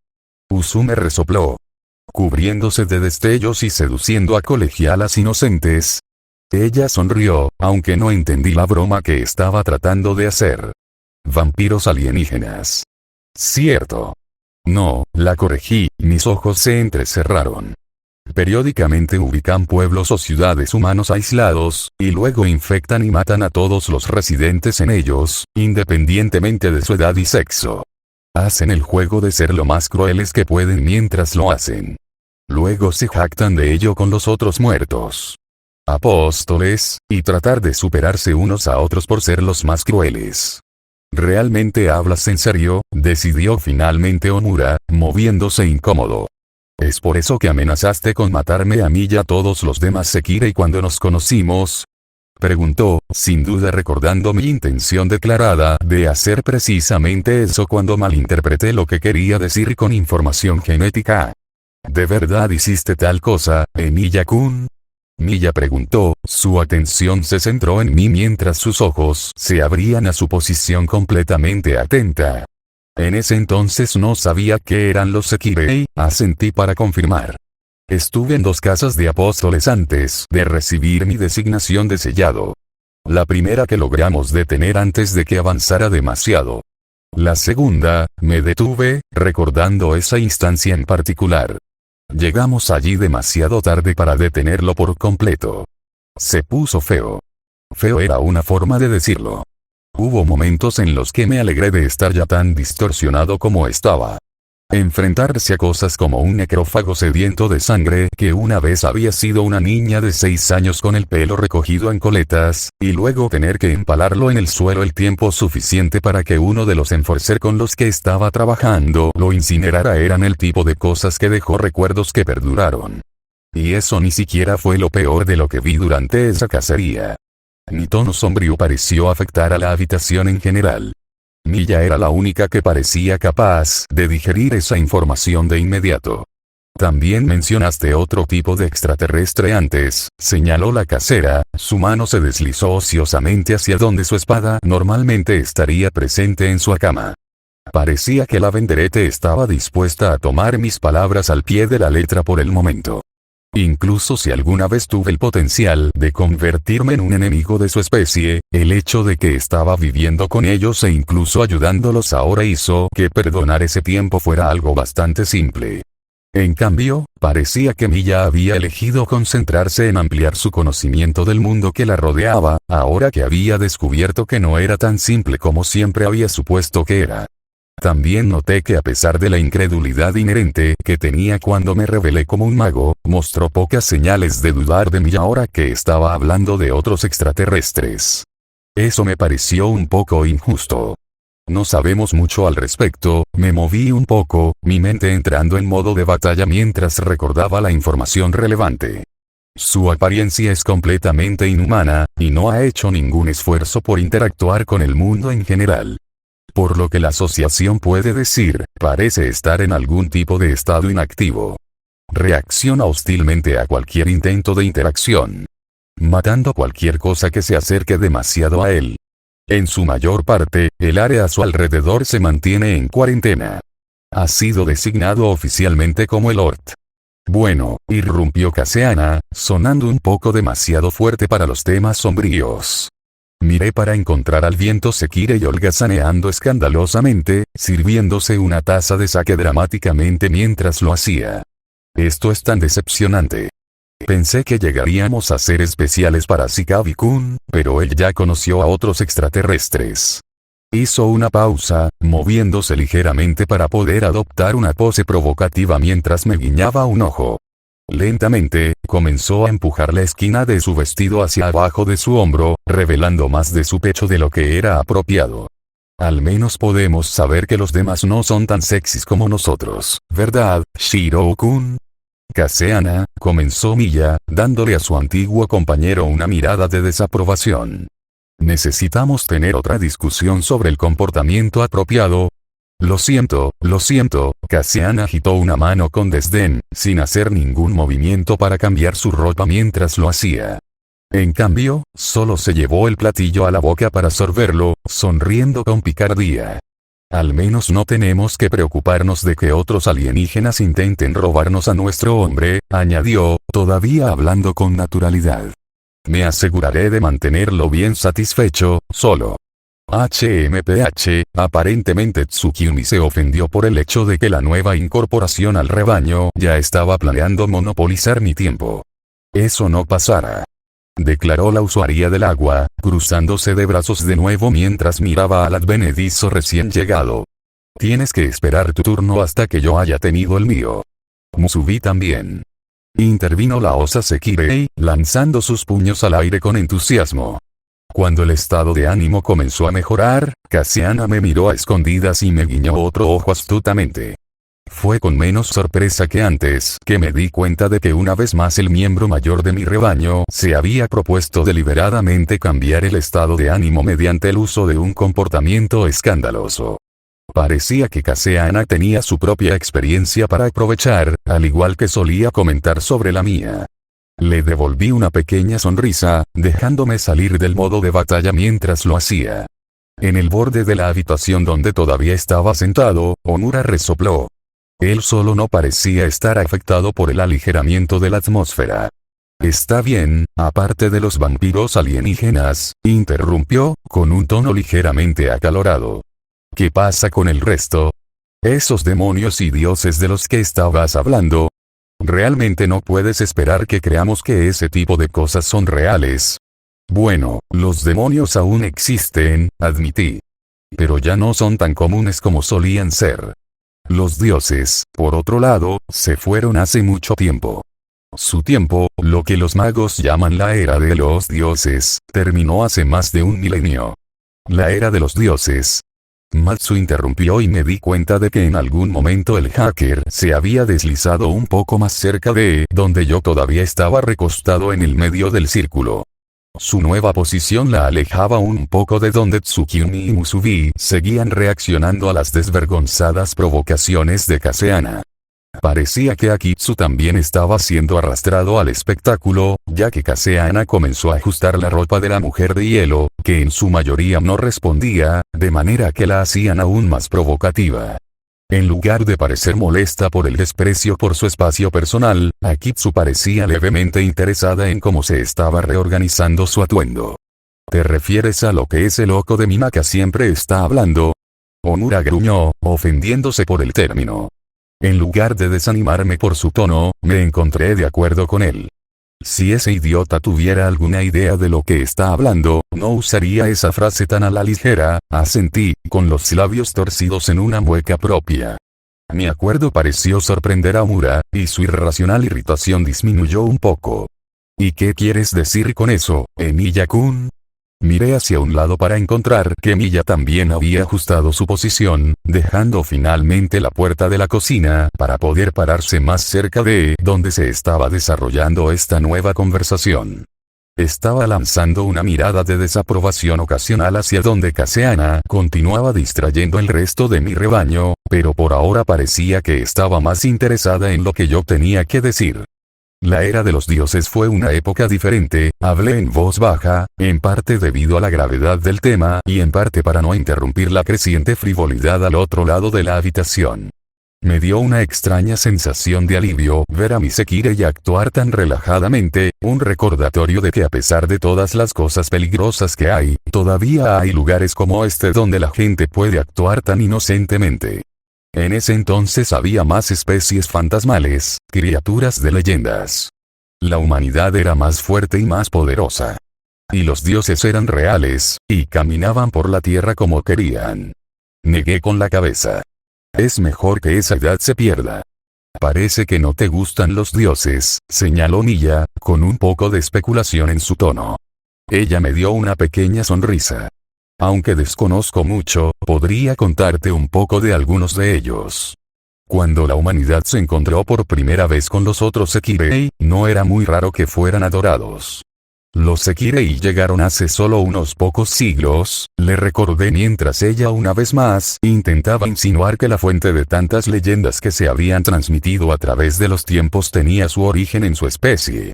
Usume resopló, cubriéndose de destellos y seduciendo a colegialas inocentes. Ella sonrió, aunque no entendí la broma que estaba tratando de hacer. Vampiros alienígenas. Cierto. No, la corregí, mis ojos se entrecerraron. Periódicamente ubican pueblos o ciudades humanos aislados, y luego infectan y matan a todos los residentes en ellos, independientemente de su edad y sexo. Hacen el juego de ser lo más crueles que pueden mientras lo hacen. Luego se jactan de ello con los otros muertos. Apóstoles, y tratar de superarse unos a otros por ser los más crueles. ¿Realmente hablas en serio?, decidió finalmente Omura, moviéndose incómodo. ¿Es por eso que amenazaste con matarme a mí y a todos los demás Sekirei cuando nos conocimos?, preguntó, sin duda recordando mi intención declarada de hacer precisamente eso cuando malinterpreté lo que quería decir con información genética. ¿De verdad hiciste tal cosa, Emiya-kun? Miya preguntó, su atención se centró en mí mientras sus ojos se abrían a su posición completamente atenta. En ese entonces no sabía qué eran los Sekirei, asentí para confirmar. Estuve en 2 casas de apóstoles antes de recibir mi designación de sellado. La primera que logramos detener antes de que avanzara demasiado. La segunda, me detuve, recordando esa instancia en particular. Llegamos allí demasiado tarde para detenerlo por completo. Se puso feo. Feo era una forma de decirlo. Hubo momentos en los que me alegré de estar ya tan distorsionado como estaba. Enfrentarse a cosas como un necrófago sediento de sangre que una vez había sido una niña de 6 años con el pelo recogido en coletas, y luego tener que empalarlo en el suelo el tiempo suficiente para que uno de los enforcer con los que estaba trabajando lo incinerara eran el tipo de cosas que dejó recuerdos que perduraron. Y eso ni siquiera fue lo peor de lo que vi durante esa cacería. Mi tono sombrío pareció afectar a la habitación en general. Miya era la única que parecía capaz de digerir esa información de inmediato. También mencionaste otro tipo de extraterrestre antes, señaló la casera, su mano se deslizó ociosamente hacia donde su espada normalmente estaría presente en su cama. Parecía que la Venderete estaba dispuesta a tomar mis palabras al pie de la letra por el momento. Incluso si alguna vez tuve el potencial de convertirme en un enemigo de su especie, el hecho de que estaba viviendo con ellos e incluso ayudándolos ahora hizo que perdonar ese tiempo fuera algo bastante simple. En cambio, parecía que Miya había elegido concentrarse en ampliar su conocimiento del mundo que la rodeaba, ahora que había descubierto que no era tan simple como siempre había supuesto que era. También noté que a pesar de la incredulidad inherente que tenía cuando me revelé como un mago, mostró pocas señales de dudar de mí ahora que estaba hablando de otros extraterrestres. Eso me pareció un poco injusto. No sabemos mucho al respecto, me moví un poco, mi mente entrando en modo de batalla mientras recordaba la información relevante. Su apariencia es completamente inhumana, y no ha hecho ningún esfuerzo por interactuar con el mundo en general. Por lo que la asociación puede decir, parece estar en algún tipo de estado inactivo. Reacciona hostilmente a cualquier intento de interacción, matando cualquier cosa que se acerque demasiado a él. En su mayor parte, el área a su alrededor se mantiene en cuarentena. Ha sido designado oficialmente como el ORT. Bueno, irrumpió Cassiana, sonando un poco demasiado fuerte para los temas sombríos. Miré para encontrar al viento Sekire y holgazaneando escandalosamente, sirviéndose una taza de sake dramáticamente mientras lo hacía. Esto es tan decepcionante. Pensé que llegaríamos a ser especiales para Shikabi-kun, pero él ya conoció a otros extraterrestres. Hizo una pausa, moviéndose ligeramente para poder adoptar una pose provocativa mientras me guiñaba un ojo. Lentamente, comenzó a empujar la esquina de su vestido hacia abajo de su hombro, revelando más de su pecho de lo que era apropiado. Al menos podemos saber que los demás no son tan sexys como nosotros, ¿verdad, Shiro-kun? Cassiana, comenzó Miya, dándole a su antiguo compañero una mirada de desaprobación. Necesitamos tener otra discusión sobre el comportamiento apropiado. Lo siento, Cassiana agitó una mano con desdén, sin hacer ningún movimiento para cambiar su ropa mientras lo hacía. En cambio, solo se llevó el platillo a la boca para sorberlo, sonriendo con picardía. Al menos no tenemos que preocuparnos de que otros alienígenas intenten robarnos a nuestro hombre, añadió, todavía hablando con naturalidad. Me aseguraré de mantenerlo bien satisfecho, solo. HMPH, aparentemente Tsukimi se ofendió por el hecho de que la nueva incorporación al rebaño ya estaba planeando monopolizar mi tiempo. Eso no pasará, declaró la usuaria del agua, cruzándose de brazos de nuevo mientras miraba al advenedizo recién llegado. Tienes que esperar tu turno hasta que yo haya tenido el mío. Musubi también. Intervino la osa Sekirei, lanzando sus puños al aire con entusiasmo. Cuando el estado de ánimo comenzó a mejorar, Cassiana me miró a escondidas y me guiñó otro ojo astutamente. Fue con menos sorpresa que antes que me di cuenta de que una vez más el miembro mayor de mi rebaño se había propuesto deliberadamente cambiar el estado de ánimo mediante el uso de un comportamiento escandaloso. Parecía que Cassiana tenía su propia experiencia para aprovechar, al igual que solía comentar sobre la mía. Le devolví una pequeña sonrisa, dejándome salir del modo de batalla mientras lo hacía. En el borde de la habitación donde todavía estaba sentado, Omura resopló. Él solo no parecía estar afectado por el aligeramiento de la atmósfera. Está bien, aparte de los vampiros alienígenas, interrumpió, con un tono ligeramente acalorado. ¿Qué pasa con el resto? Esos demonios y dioses de los que estabas hablando. Realmente no puedes esperar que creamos que ese tipo de cosas son reales. Bueno, los demonios aún existen, admití. Pero ya no son tan comunes como solían ser. Los dioses, por otro lado, se fueron hace mucho tiempo. Su tiempo, lo que los magos llaman la era de los dioses, terminó hace más de un milenio. La era de los dioses. Matsu interrumpió y me di cuenta de que en algún momento el hacker se había deslizado un poco más cerca de donde yo todavía estaba recostado en el medio del círculo. Su nueva posición la alejaba un poco de donde Tsukimi y Musubi seguían reaccionando a las desvergonzadas provocaciones de Cassiana. Parecía que Akitsu también estaba siendo arrastrado al espectáculo, ya que Cassiana comenzó a ajustar la ropa de la mujer de hielo, que en su mayoría no respondía, de manera que la hacían aún más provocativa. En lugar de parecer molesta por el desprecio por su espacio personal, Akitsu parecía levemente interesada en cómo se estaba reorganizando su atuendo. ¿Te refieres a lo que ese loco de Minaka siempre está hablando? Omura gruñó, ofendiéndose por el término. En lugar de desanimarme por su tono, me encontré de acuerdo con él. Si ese idiota tuviera alguna idea de lo que está hablando, no usaría esa frase tan a la ligera, asentí, con los labios torcidos en una mueca propia. Mi acuerdo pareció sorprender a Omura, y su irracional irritación disminuyó un poco. ¿Y qué quieres decir con eso, Emiya-kun? Miré hacia un lado para encontrar que Miya también había ajustado su posición, dejando finalmente la puerta de la cocina para poder pararse más cerca de donde se estaba desarrollando esta nueva conversación. Estaba lanzando una mirada de desaprobación ocasional hacia donde Caseana continuaba distrayendo el resto de mi rebaño, pero por ahora parecía que estaba más interesada en lo que yo tenía que decir. La era de los dioses fue una época diferente, hablé en voz baja, en parte debido a la gravedad del tema y en parte para no interrumpir la creciente frivolidad al otro lado de la habitación. Me dio una extraña sensación de alivio ver a mi Sekirei actuar tan relajadamente, un recordatorio de que a pesar de todas las cosas peligrosas que hay, todavía hay lugares como este donde la gente puede actuar tan inocentemente. En ese entonces había más especies fantasmales, criaturas de leyendas. La humanidad era más fuerte y más poderosa. Y los dioses eran reales, y caminaban por la tierra como querían. Negué con la cabeza. Es mejor que esa edad se pierda. Parece que no te gustan los dioses, señaló Milla, con un poco de especulación en su tono. Ella me dio una pequeña sonrisa. Aunque desconozco mucho, podría contarte un poco de algunos de ellos. Cuando la humanidad se encontró por primera vez con los otros Sekirei, no era muy raro que fueran adorados. Los Sekirei llegaron hace solo unos pocos siglos, le recordé mientras ella una vez más intentaba insinuar que la fuente de tantas leyendas que se habían transmitido a través de los tiempos tenía su origen en su especie.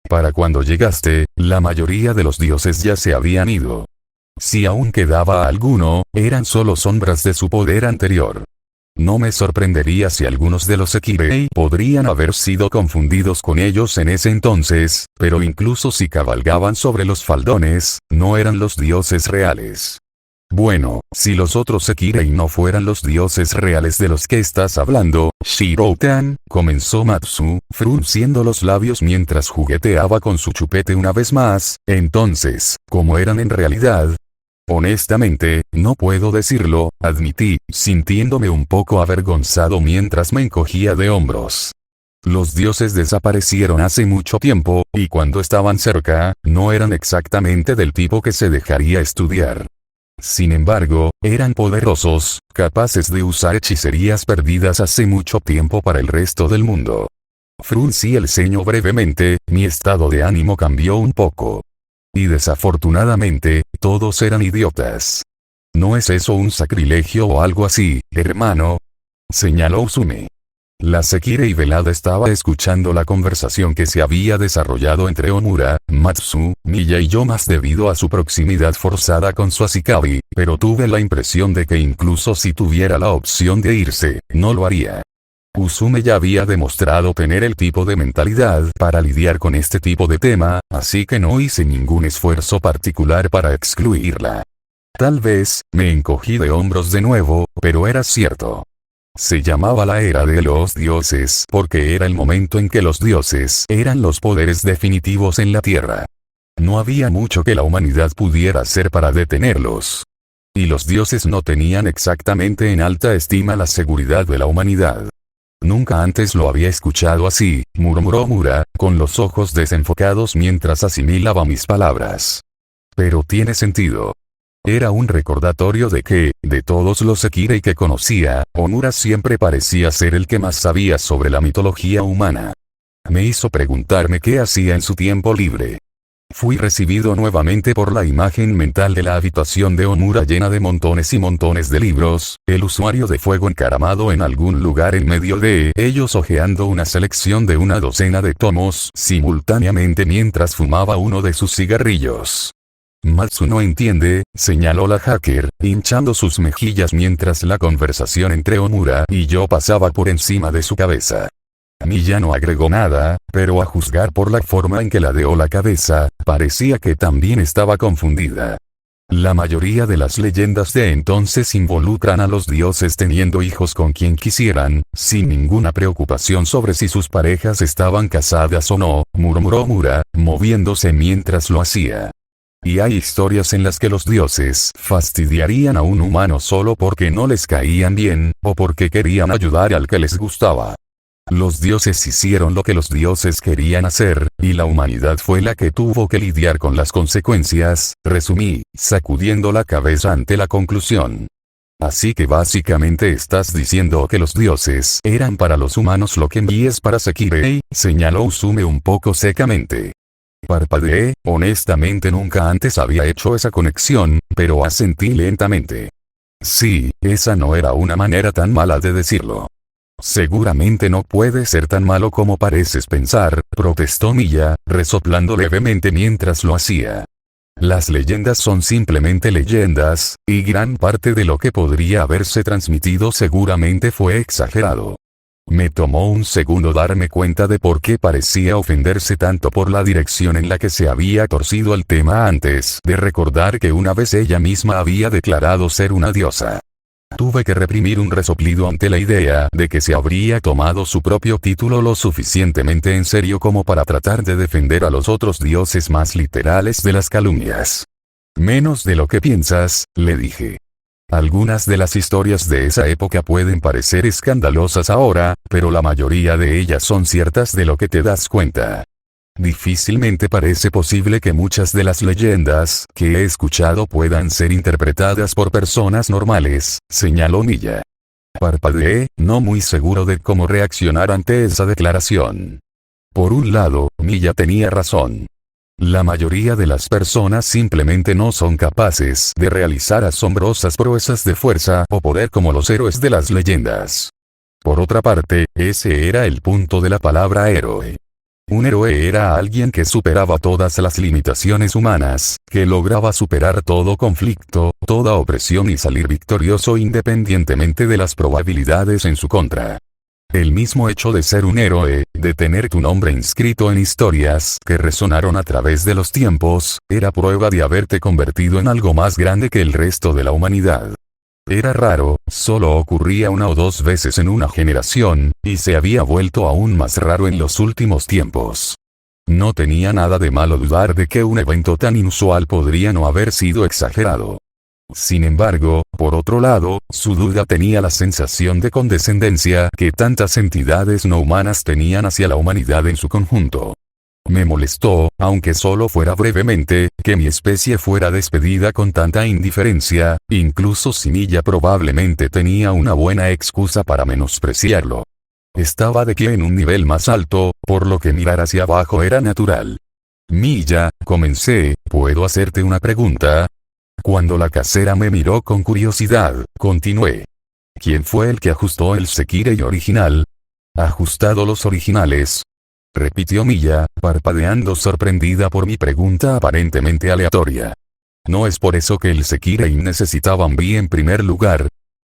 Para cuando llegaste, la mayoría de los dioses ya se habían ido. Si aún quedaba alguno, eran solo sombras de su poder anterior. No me sorprendería si algunos de los Sekirei podrían haber sido confundidos con ellos en ese entonces, pero incluso si cabalgaban sobre los faldones, no eran los dioses reales. Bueno, si los otros Sekirei no fueran los dioses reales de los que estás hablando, Shiro-tan, comenzó Matsu, frunciendo los labios mientras jugueteaba con su chupete una vez más, entonces, ¿cómo eran en realidad? Honestamente, no puedo decirlo, admití, sintiéndome un poco avergonzado mientras me encogía de hombros. Los dioses desaparecieron hace mucho tiempo, y cuando estaban cerca, no eran exactamente del tipo que se dejaría estudiar. Sin embargo, eran poderosos, capaces de usar hechicerías perdidas hace mucho tiempo para el resto del mundo. Fruncí el ceño brevemente, mi estado de ánimo cambió un poco. Y desafortunadamente, todos eran idiotas. ¿No es eso un sacrilegio o algo así, hermano?, señaló Usume. La Sekirei velada estaba escuchando la conversación que se había desarrollado entre Omura, Matsu, Milla y yo más debido a su proximidad forzada con su Ashikabi, pero tuve la impresión de que incluso si tuviera la opción de irse, no lo haría. Usume ya había demostrado tener el tipo de mentalidad para lidiar con este tipo de tema, así que no hice ningún esfuerzo particular para excluirla. Tal vez, me encogí de hombros de nuevo, pero era cierto. Se llamaba la era de los dioses porque era el momento en que los dioses eran los poderes definitivos en la tierra. No había mucho que la humanidad pudiera hacer para detenerlos. Y los dioses no tenían exactamente en alta estima la seguridad de la humanidad. Nunca antes lo había escuchado así, murmuró Omura, con los ojos desenfocados mientras asimilaba mis palabras. Pero tiene sentido. Era un recordatorio de que, de todos los Sekirei que conocía, Omura siempre parecía ser el que más sabía sobre la mitología humana. Me hizo preguntarme qué hacía en su tiempo libre. Fui recibido nuevamente por la imagen mental de la habitación de Omura llena de montones y montones de libros, el usuario de fuego encaramado en algún lugar en medio de ellos hojeando una selección de una docena de tomos simultáneamente mientras fumaba uno de sus cigarrillos. Matsu no entiende, señaló la hacker, hinchando sus mejillas mientras la conversación entre Omura y yo pasaba por encima de su cabeza. Milla no agregó nada, pero a juzgar por la forma en que ladeó la cabeza, parecía que también estaba confundida. La mayoría de las leyendas de entonces involucran a los dioses teniendo hijos con quien quisieran, sin ninguna preocupación sobre si sus parejas estaban casadas o no, murmuró Omura, moviéndose mientras lo hacía. Y hay historias en las que los dioses fastidiarían a un humano solo porque no les caían bien, o porque querían ayudar al que les gustaba. Los dioses hicieron lo que los dioses querían hacer, y la humanidad fue la que tuvo que lidiar con las consecuencias, resumí, sacudiendo la cabeza ante la conclusión. Así que básicamente estás diciendo que los dioses eran para los humanos lo que Mii es para Sekirei, señaló Usume un poco secamente. Parpadeé, honestamente nunca antes había hecho esa conexión, pero asentí lentamente. Sí, esa no era una manera tan mala de decirlo. Seguramente no puede ser tan malo como pareces pensar, protestó Milla, resoplando levemente mientras lo hacía. Las leyendas son simplemente leyendas, y gran parte de lo que podría haberse transmitido seguramente fue exagerado. Me tomó un segundo darme cuenta de por qué parecía ofenderse tanto por la dirección en la que se había torcido el tema antes de recordar que una vez ella misma había declarado ser una diosa. Tuve que reprimir un resoplido ante la idea de que se habría tomado su propio título lo suficientemente en serio como para tratar de defender a los otros dioses más literales de las calumnias. Menos de lo que piensas, le dije. Algunas de las historias de esa época pueden parecer escandalosas ahora, pero la mayoría de ellas son ciertas de lo que te das cuenta. Difícilmente parece posible que muchas de las leyendas que he escuchado puedan ser interpretadas por personas normales, señaló Milla. Parpadeé, no muy seguro de cómo reaccionar ante esa declaración. Por un lado, Milla tenía razón. La mayoría de las personas simplemente no son capaces de realizar asombrosas proezas de fuerza o poder como los héroes de las leyendas. Por otra parte, ese era el punto de la palabra héroe. Un héroe era alguien que superaba todas las limitaciones humanas, que lograba superar todo conflicto, toda opresión y salir victorioso independientemente de las probabilidades en su contra. El mismo hecho de ser un héroe, de tener tu nombre inscrito en historias que resonaron a través de los tiempos, era prueba de haberte convertido en algo más grande que el resto de la humanidad. Era raro, solo ocurría una o dos veces en una generación, y se había vuelto aún más raro en los últimos tiempos. No tenía nada de malo dudar de que un evento tan inusual podría no haber sido exagerado. Sin embargo, por otro lado, su duda tenía la sensación de condescendencia que tantas entidades no humanas tenían hacia la humanidad en su conjunto. Me molestó, aunque solo fuera brevemente, que mi especie fuera despedida con tanta indiferencia, incluso si Milla probablemente tenía una buena excusa para menospreciarlo. Estaba de pie en un nivel más alto, por lo que mirar hacia abajo era natural. Milla, comencé, ¿puedo hacerte una pregunta? Cuando la casera me miró con curiosidad, continué. ¿Quién fue el que ajustó el Sekirei original? ¿Ajustado los originales? Repitió Milla, parpadeando sorprendida por mi pregunta aparentemente aleatoria. ¿No es por eso que el Sekirei necesitaba un Bi en primer lugar?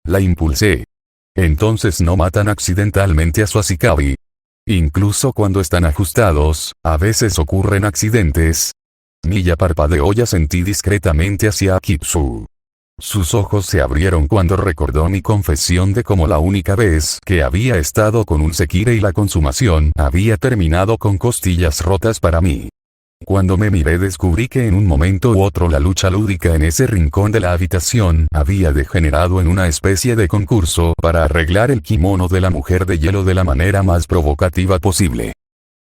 La impulsé. Entonces no matan accidentalmente a su Ashikabi. Incluso cuando están ajustados, a veces ocurren accidentes. Milla parpadeó y asentí discretamente hacia Akitsu. Sus ojos se abrieron cuando recordó mi confesión de cómo la única vez que había estado con un Sekirei la consumación había terminado con costillas rotas para mí. Cuando me miré descubrí que en un momento u otro la lucha lúdica en ese rincón de la habitación había degenerado en una especie de concurso para arreglar el kimono de la mujer de hielo de la manera más provocativa posible.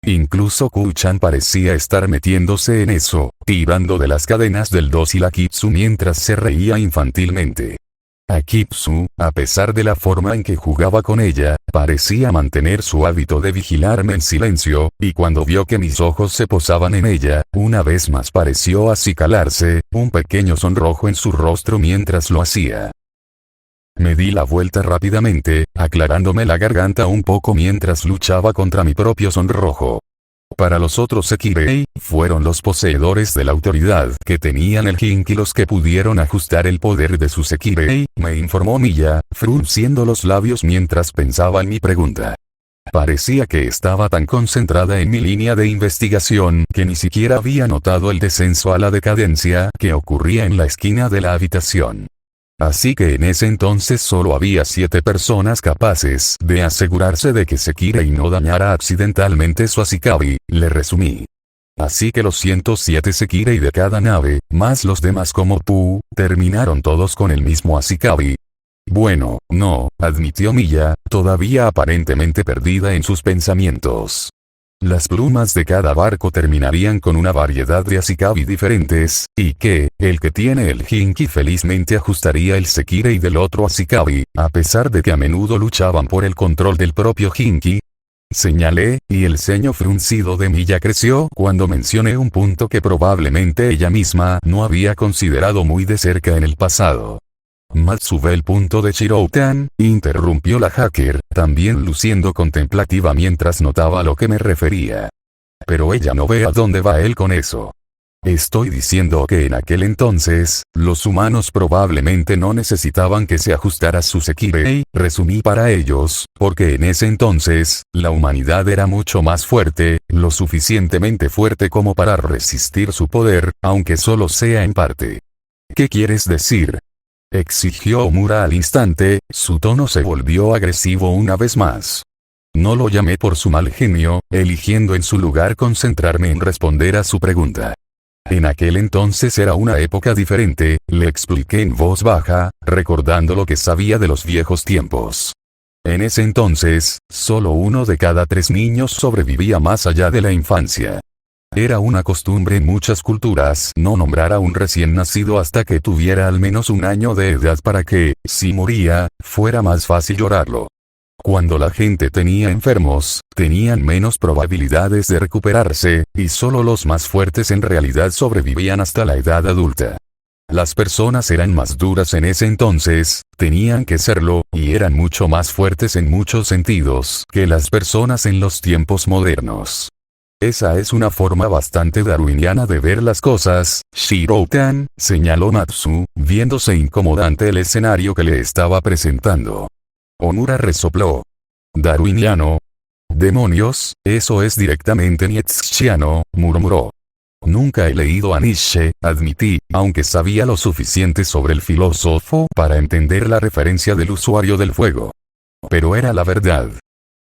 Incluso Ku-chan parecía estar metiéndose en eso, tirando de las cadenas del dócil Akitsu mientras se reía infantilmente. Akitsu, a pesar de la forma en que jugaba con ella, parecía mantener su hábito de vigilarme en silencio, y cuando vio que mis ojos se posaban en ella, una vez más pareció acicalarse, un pequeño sonrojo en su rostro mientras lo hacía. Me di la vuelta rápidamente, aclarándome la garganta un poco mientras luchaba contra mi propio sonrojo. Para los otros Sekirei, fueron los poseedores de la autoridad que tenían el Jinki los que pudieron ajustar el poder de su Sekirei, me informó Milla, frunciendo los labios mientras pensaba en mi pregunta. Parecía que estaba tan concentrada en mi línea de investigación que ni siquiera había notado el descenso a la decadencia que ocurría en la esquina de la habitación. Así que en ese entonces solo había 7 personas capaces de asegurarse de que Sekirei no dañara accidentalmente su Ashikabi, le resumí. Así que los 107 Sekirei de cada nave, más los demás como Pu, terminaron todos con el mismo Ashikabi. Bueno, no, admitió Milla, todavía aparentemente perdida en sus pensamientos. Las plumas de cada barco terminarían con una variedad de Ashikabi diferentes, y que, el que tiene el Jinki felizmente ajustaría el Sekirei del otro Ashikabi, a pesar de que a menudo luchaban por el control del propio Jinki. Señalé, y el ceño fruncido de Miya creció cuando mencioné un punto que probablemente ella misma no había considerado muy de cerca en el pasado. Mal sube el punto de Chiroutan, interrumpió la hacker, también luciendo contemplativa mientras notaba a lo que me refería. Pero ella no ve a dónde va él con eso. Estoy diciendo que en aquel entonces, los humanos probablemente no necesitaban que se ajustara su Sekirei, resumí para ellos, porque en ese entonces, la humanidad era mucho más fuerte, lo suficientemente fuerte como para resistir su poder, aunque solo sea en parte. ¿Qué quieres decir?, exigió Omura al instante, su tono se volvió agresivo una vez más. No lo llamé por su mal genio, eligiendo en su lugar concentrarme en responder a su pregunta. En aquel entonces era una época diferente, le expliqué en voz baja, recordando lo que sabía de los viejos tiempos. En ese entonces, solo 1 de cada 3 niños sobrevivía más allá de la infancia. Era una costumbre en muchas culturas no nombrar a un recién nacido hasta que tuviera al menos 1 año de edad para que, si moría, fuera más fácil llorarlo. Cuando la gente tenía enfermos, tenían menos probabilidades de recuperarse, y solo los más fuertes en realidad sobrevivían hasta la edad adulta. Las personas eran más duras en ese entonces, tenían que serlo, y eran mucho más fuertes en muchos sentidos que las personas en los tiempos modernos. Esa es una forma bastante darwiniana de ver las cosas, Shiroutan, señaló Matsu, viéndose incómoda ante el escenario que le estaba presentando. Omura resopló. ¿Darwiniano? Demonios, eso es directamente nietzscheano, murmuró. Nunca he leído a Nietzsche, admití, aunque sabía lo suficiente sobre el filósofo para entender la referencia del usuario del fuego. Pero era la verdad.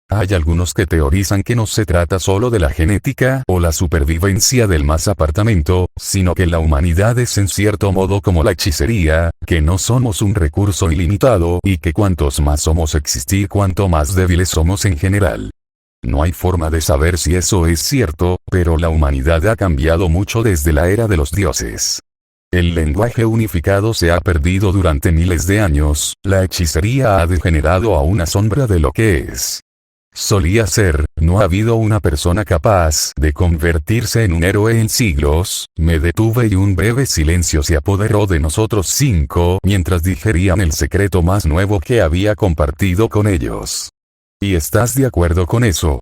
Hay algunos que teorizan que no se trata solo de la genética o la supervivencia del más apartamento, sino que la humanidad es en cierto modo como la hechicería, que no somos un recurso ilimitado y que cuantos más somos existir cuanto más débiles somos en general. No hay forma de saber si eso es cierto, pero la humanidad ha cambiado mucho desde la era de los dioses. El lenguaje unificado se ha perdido durante miles de años, la hechicería ha degenerado a una sombra de lo que es. Solía ser, no ha habido una persona capaz de convertirse en un héroe en siglos. Me detuve y un breve silencio se apoderó de nosotros 5 mientras digerían el secreto más nuevo que había compartido con ellos. ¿Y estás de acuerdo con eso?,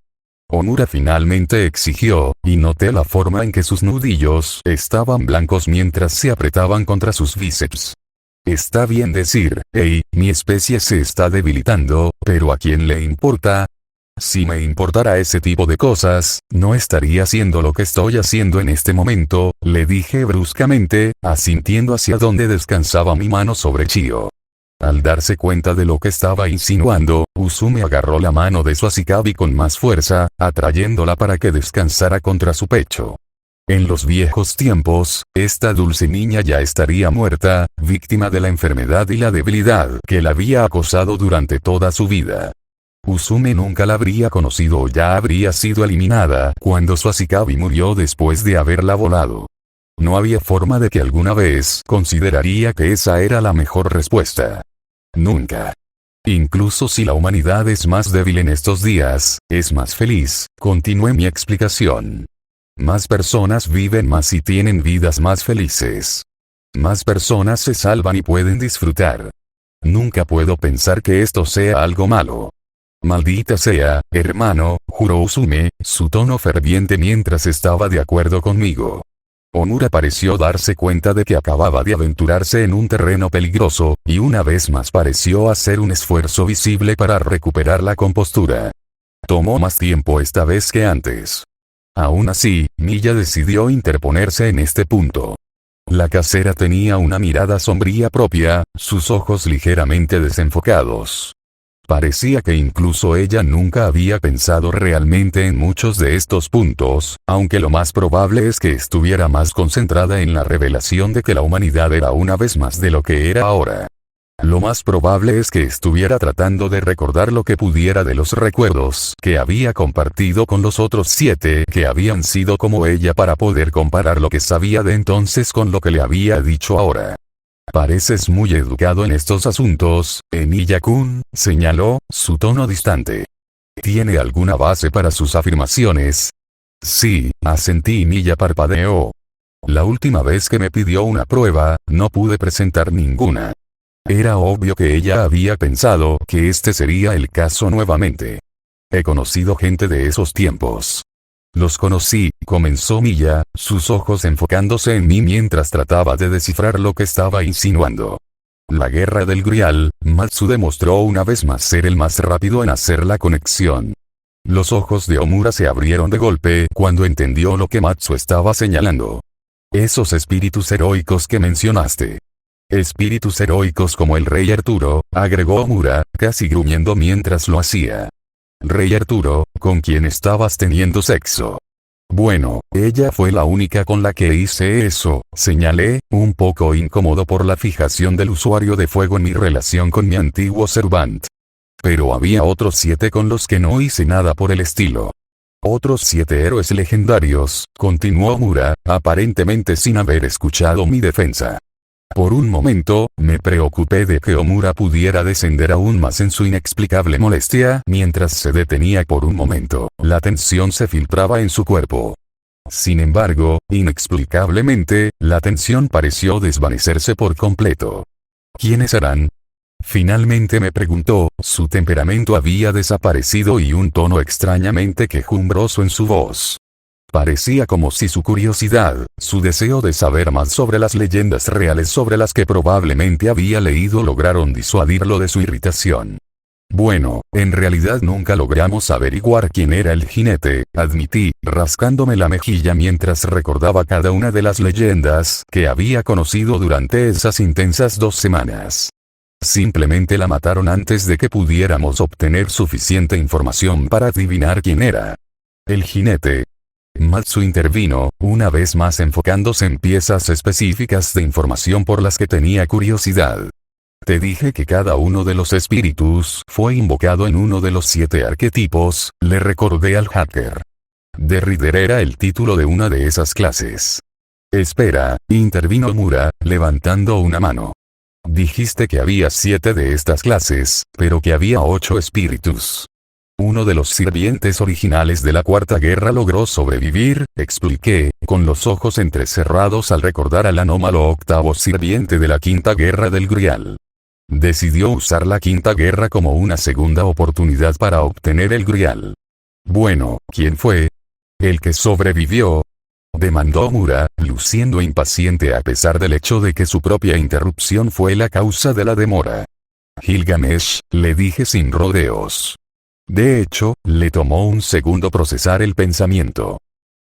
Omura finalmente exigió, y noté la forma en que sus nudillos estaban blancos mientras se apretaban contra sus bíceps. Está bien decir, hey, mi especie se está debilitando, pero ¿a quién le importa? Si me importara ese tipo de cosas, no estaría haciendo lo que estoy haciendo en este momento, le dije bruscamente, asintiendo hacia donde descansaba mi mano sobre Chio. Al darse cuenta de lo que estaba insinuando, Usume agarró la mano de su Asikabi con más fuerza, atrayéndola para que descansara contra su pecho. En los viejos tiempos, esta dulce niña ya estaría muerta, víctima de la enfermedad y la debilidad que la había acosado durante toda su vida. Usume nunca la habría conocido o ya habría sido eliminada cuando su Asikabi murió después de haberla volado. No había forma de que alguna vez consideraría que esa era la mejor respuesta. Nunca. Incluso si la humanidad es más débil en estos días, es más feliz, continué mi explicación. Más personas viven más y tienen vidas más felices. Más personas se salvan y pueden disfrutar. Nunca puedo pensar que esto sea algo malo. Maldita sea, hermano, juró Usume, su tono ferviente mientras estaba de acuerdo conmigo. Omura pareció darse cuenta de que acababa de aventurarse en un terreno peligroso, y una vez más pareció hacer un esfuerzo visible para recuperar la compostura. Tomó más tiempo esta vez que antes. Aún así, Miya decidió interponerse en este punto. La casera tenía una mirada sombría propia, sus ojos ligeramente desenfocados. Parecía que incluso ella nunca había pensado realmente en muchos de estos puntos, aunque lo más probable es que estuviera más concentrada en la revelación de que la humanidad era una vez más de lo que era ahora. Lo más probable es que estuviera tratando de recordar lo que pudiera de los recuerdos que había compartido con los otros 7 que habían sido como ella para poder comparar lo que sabía de entonces con lo que le había dicho ahora. Pareces muy educado en estos asuntos, Emiya-kun, señaló, su tono distante. ¿Tiene alguna base para sus afirmaciones? Sí, asentí y Miya parpadeó. La última vez que me pidió una prueba, no pude presentar ninguna. Era obvio que ella había pensado que este sería el caso nuevamente. He conocido gente de esos tiempos. Los conocí, comenzó Miya, sus ojos enfocándose en mí mientras trataba de descifrar lo que estaba insinuando. La guerra del Grial, Matsu demostró una vez más ser el más rápido en hacer la conexión. Los ojos de Omura se abrieron de golpe cuando entendió lo que Matsu estaba señalando. Esos espíritus heroicos que mencionaste. Espíritus heroicos como el Rey Arturo, agregó Omura, casi gruñendo mientras lo hacía. Rey Arturo, ¿con quien estabas teniendo sexo? Bueno, ella fue la única con la que hice eso, señalé, un poco incómodo por la fijación del usuario de fuego en mi relación con mi antiguo Servant. Pero había otros 7 con los que no hice nada por el estilo. Otros 7 héroes legendarios, continuó Omura, aparentemente sin haber escuchado mi defensa. Por un momento, me preocupé de que Omura pudiera descender aún más en su inexplicable molestia mientras se detenía por un momento. La tensión se filtraba en su cuerpo. Sin embargo, inexplicablemente, la tensión pareció desvanecerse por completo. ¿Quiénes eran? Finalmente me preguntó, su temperamento había desaparecido y un tono extrañamente quejumbroso en su voz. Parecía como si su curiosidad, su deseo de saber más sobre las leyendas reales sobre las que probablemente había leído lograron disuadirlo de su irritación. Bueno, en realidad nunca logramos averiguar quién era el jinete, admití, rascándome la mejilla mientras recordaba cada una de las leyendas que había conocido durante esas intensas 2 semanas. Simplemente la mataron antes de que pudiéramos obtener suficiente información para adivinar quién era. El jinete. Matsu intervino, una vez más enfocándose en piezas específicas de información por las que tenía curiosidad. Te dije que cada uno de los espíritus fue invocado en uno de los 7 arquetipos, le recordé al hacker. Derrider era el título de una de esas clases. Espera, intervino Omura, levantando una mano. Dijiste que había 7 de estas clases, pero que había 8 espíritus. Uno de los sirvientes originales de la Cuarta Guerra logró sobrevivir, expliqué, con los ojos entrecerrados al recordar al anómalo 8º sirviente de la Quinta Guerra del Grial. Decidió usar la Quinta Guerra como una segunda oportunidad para obtener el Grial. Bueno, ¿quién fue? ¿El que sobrevivió? Demandó Omura, luciendo impaciente a pesar del hecho de que su propia interrupción fue la causa de la demora. Gilgamesh, le dije sin rodeos. De hecho, le tomó un segundo procesar el pensamiento.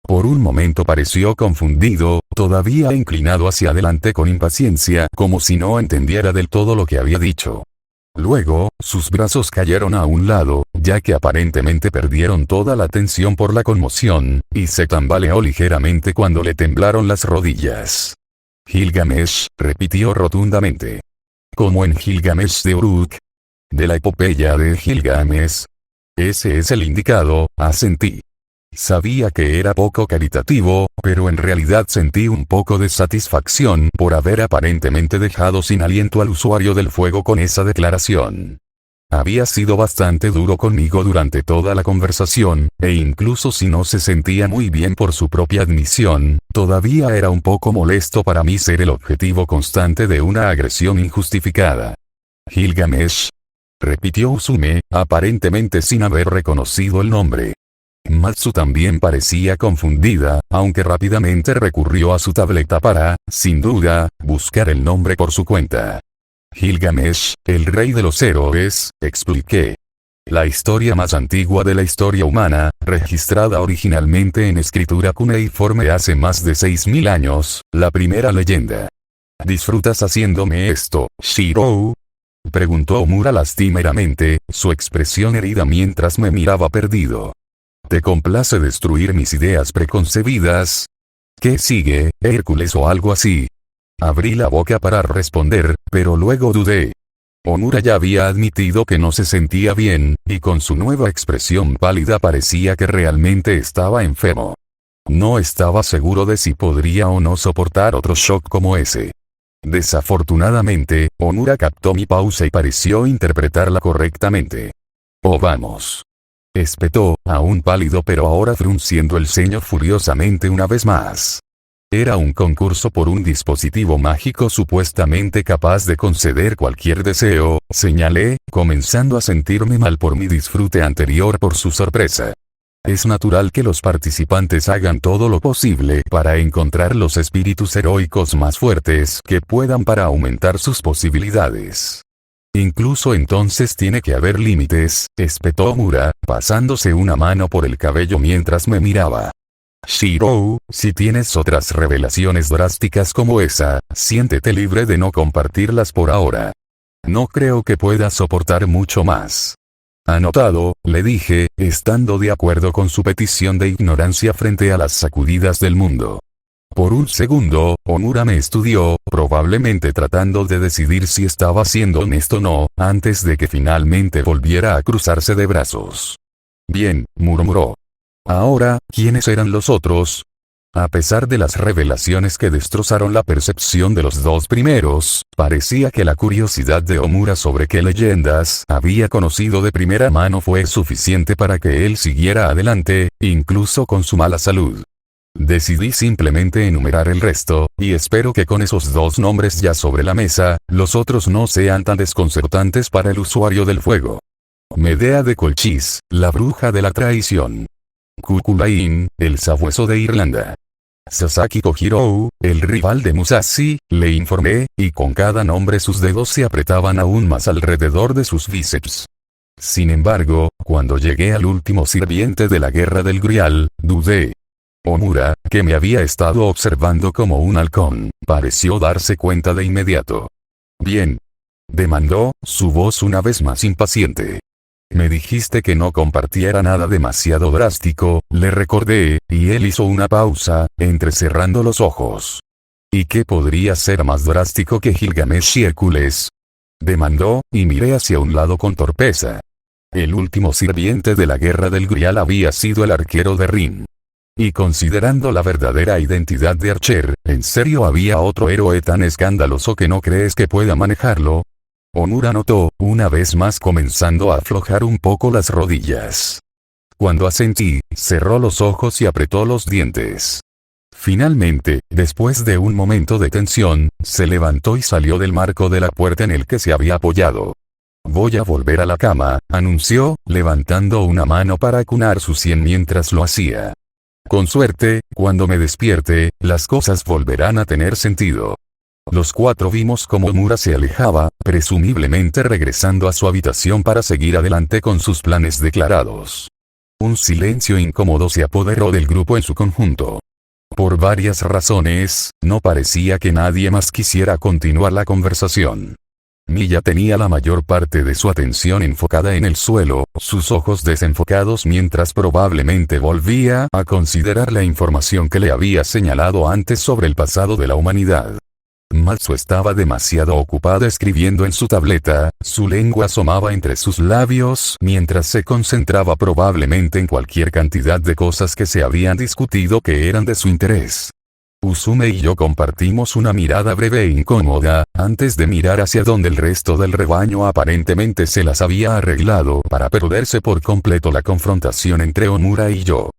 Por un momento pareció confundido, todavía inclinado hacia adelante con impaciencia, como si no entendiera del todo lo que había dicho. Luego, sus brazos cayeron a un lado, ya que aparentemente perdieron toda la tensión por la conmoción, y se tambaleó ligeramente cuando le temblaron las rodillas. Gilgamesh, repitió rotundamente. Como en Gilgamesh de Uruk. De la epopeya de Gilgamesh. Ese es el indicado, asentí. Sabía que era poco caritativo, pero en realidad sentí un poco de satisfacción por haber aparentemente dejado sin aliento al usuario del fuego con esa declaración. Había sido bastante duro conmigo durante toda la conversación, e incluso si no se sentía muy bien por su propia admisión, todavía era un poco molesto para mí ser el objetivo constante de una agresión injustificada. Gilgamesh. Repitió Usume, aparentemente sin haber reconocido el nombre. Matsu también parecía confundida, aunque rápidamente recurrió a su tableta para, sin duda, buscar el nombre por su cuenta. Gilgamesh, el rey de los héroes, expliqué. La historia más antigua de la historia humana, registrada originalmente en escritura cuneiforme hace más de 6000 años, la primera leyenda. ¿Disfrutas haciéndome esto, Shirou? Preguntó Omura lastimeramente, su expresión herida mientras me miraba perdido. ¿Te complace destruir mis ideas preconcebidas? ¿Qué sigue, Hércules o algo así? Abrí la boca para responder, pero luego dudé. Omura ya había admitido que no se sentía bien, y con su nueva expresión pálida parecía que realmente estaba enfermo. No estaba seguro de si podría o no soportar otro shock como ese. Desafortunadamente, Omura captó mi pausa y pareció interpretarla correctamente. Oh vamos. espetó, aún pálido pero ahora frunciendo el ceño furiosamente una vez más. Era un concurso por un dispositivo mágico supuestamente capaz de conceder cualquier deseo, señalé, comenzando a sentirme mal por mi disfrute anterior por su sorpresa. Es natural que los participantes hagan todo lo posible para encontrar los espíritus heroicos más fuertes que puedan para aumentar sus posibilidades. Incluso entonces tiene que haber límites, espetó Omura, pasándose una mano por el cabello mientras me miraba. Shirou, si tienes otras revelaciones drásticas como esa, siéntete libre de no compartirlas por ahora. No creo que pueda soportar mucho más. Anotado, le dije, estando de acuerdo con su petición de ignorancia frente a las sacudidas del mundo. Por un segundo, Omura me estudió, probablemente tratando de decidir si estaba siendo honesto o no, antes de que finalmente volviera a cruzarse de brazos. Bien, murmuró. Ahora, ¿quiénes eran los otros? A pesar de las revelaciones que destrozaron la percepción de los dos primeros, parecía que la curiosidad de Omura sobre qué leyendas había conocido de primera mano fue suficiente para que él siguiera adelante, incluso con su mala salud. Decidí simplemente enumerar el resto, y espero que con esos dos nombres ya sobre la mesa, los otros no sean tan desconcertantes para el usuario del fuego. Medea de Colchis, la bruja de la traición. Kukulain, el sabueso de Irlanda. Sasaki Kojirou, el rival de Musashi, le informé, y con cada nombre sus dedos se apretaban aún más alrededor de sus bíceps. Sin embargo, cuando llegué al último sirviente de la Guerra del Grial, dudé. Omura, que me había estado observando como un halcón, pareció darse cuenta de inmediato. Bien. Demandó, su voz una vez más impaciente. Me dijiste que no compartiera nada demasiado drástico, le recordé, y él hizo una pausa, entrecerrando los ojos. ¿Y qué podría ser más drástico que Gilgamesh y Hércules? Demandó, y miré hacia un lado con torpeza. El último sirviente de la Guerra del Grial había sido el arquero de Rin. Y considerando la verdadera identidad de Archer, ¿en serio había otro héroe tan escandaloso que no crees que pueda manejarlo? Omura notó, una vez más comenzando a aflojar un poco las rodillas. Cuando asentí, cerró los ojos y apretó los dientes. Finalmente, después de un momento de tensión, se levantó y salió del marco de la puerta en el que se había apoyado. Voy a volver a la cama, anunció, levantando una mano para acunar su sien mientras lo hacía. Con suerte, cuando me despierte, las cosas volverán a tener sentido. Los cuatro vimos cómo Omura se alejaba, presumiblemente regresando a su habitación para seguir adelante con sus planes declarados. Un silencio incómodo se apoderó del grupo en su conjunto. Por varias razones, no parecía que nadie más quisiera continuar la conversación. Miya tenía la mayor parte de su atención enfocada en el suelo, sus ojos desenfocados mientras probablemente volvía a considerar la información que le había señalado antes sobre el pasado de la humanidad. Matsu estaba demasiado ocupada escribiendo en su tableta, su lengua asomaba entre sus labios mientras se concentraba probablemente en cualquier cantidad de cosas que se habían discutido que eran de su interés. Usume y yo compartimos una mirada breve e incómoda, antes de mirar hacia donde el resto del rebaño aparentemente se las había arreglado para perderse por completo la confrontación entre Omura y yo.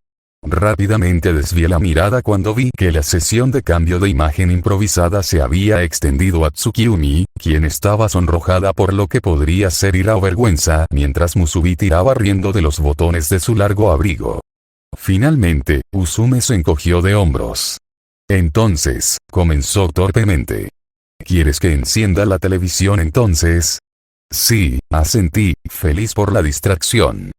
Rápidamente desvié la mirada cuando vi que la sesión de cambio de imagen improvisada se había extendido a Tsukiyumi, quien estaba sonrojada por lo que podría ser ira o vergüenza mientras Musubi tiraba riendo de los botones de su largo abrigo. Finalmente, Usume se encogió de hombros. Entonces, comenzó torpemente. ¿Quieres que encienda la televisión entonces? Sí, asentí, feliz por la distracción.